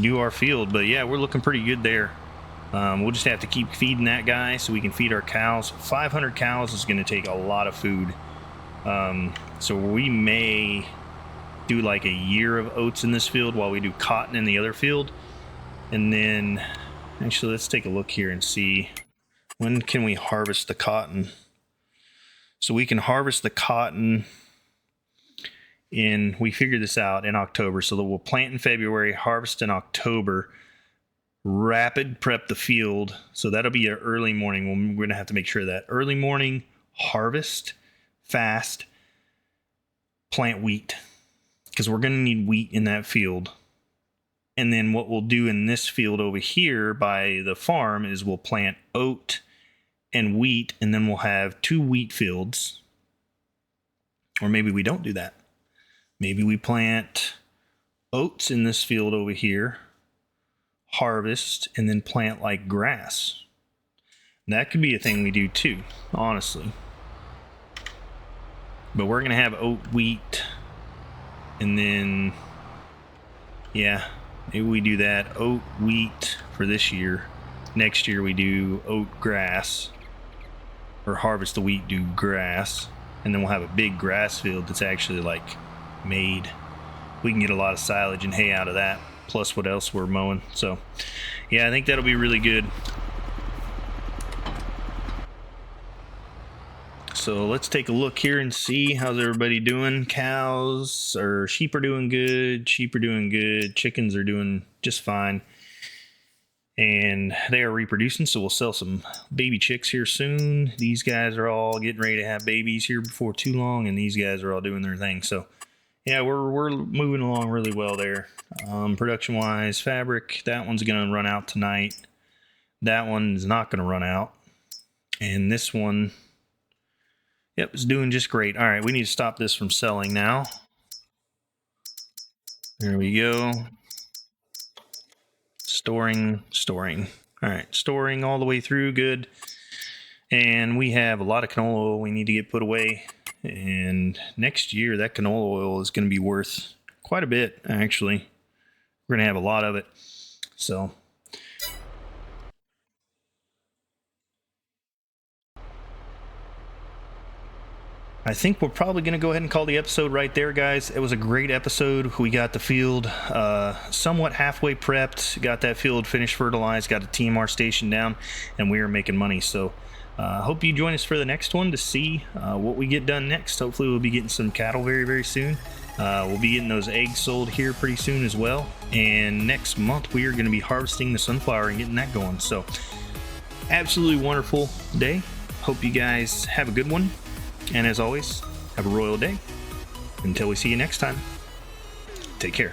do our field. But yeah, we're looking pretty good there. We'll just have to keep feeding that guy so we can feed our cows. 500 cows is going to take a lot of food. So we may do like a year of oats in this field while we do cotton in the other field. And then actually let's take a look here and see when can we harvest the cotton. So we can harvest the cotton we figured this out in October, so that we'll plant in February, harvest in October, rapid prep the field. So that'll be an early morning. We're gonna have to make sure that early morning harvest, fast, plant wheat, because we're going to need wheat in that field. And then what we'll do in this field over here by the farm is we'll plant oat and wheat, and then we'll have 2 wheat fields. Or maybe we don't do that. Maybe we plant oats in this field over here, harvest, and then plant like grass. And that could be a thing we do too, honestly. But we're going to have oat, wheat, and then, yeah, Maybe we do that oat wheat for this year. Next year we do oat grass, or harvest the wheat, do grass, and then we'll have a big grass field that's actually like made. We can get a lot of silage and hay out of that, plus what else we're mowing. So yeah, I think that'll be really good. So let's take a look here and see how's everybody doing. Cows or sheep are doing good. Sheep are doing good. Chickens are doing just fine. And they are reproducing, so we'll sell some baby chicks here soon. These guys are all getting ready to have babies here before too long, and these guys are all doing their thing. So yeah, we're moving along really well there. Production wise, fabric, that one's gonna run out tonight. That one is not gonna run out. And this one, yep, it's doing just great. All right, we need to stop this from selling now. There we go. Storing. All right, storing all the way through, good. And we have a lot of canola oil we need to get put away. And next year, that canola oil is going to be worth quite a bit, actually. We're going to have a lot of it. So I think we're probably going to go ahead and call the episode right there, guys. It was a great episode. We got the field somewhat halfway prepped, got that field finished, fertilized, got a TMR station down, and we are making money. So I hope you join us for the next one to see what we get done next. Hopefully we'll be getting some cattle very, very soon. We'll be getting those eggs sold here pretty soon as well. And next month we are going to be harvesting the sunflower and getting that going. So absolutely wonderful day. Hope you guys have a good one. And as always, have a royal day. Until we see you next time, take care.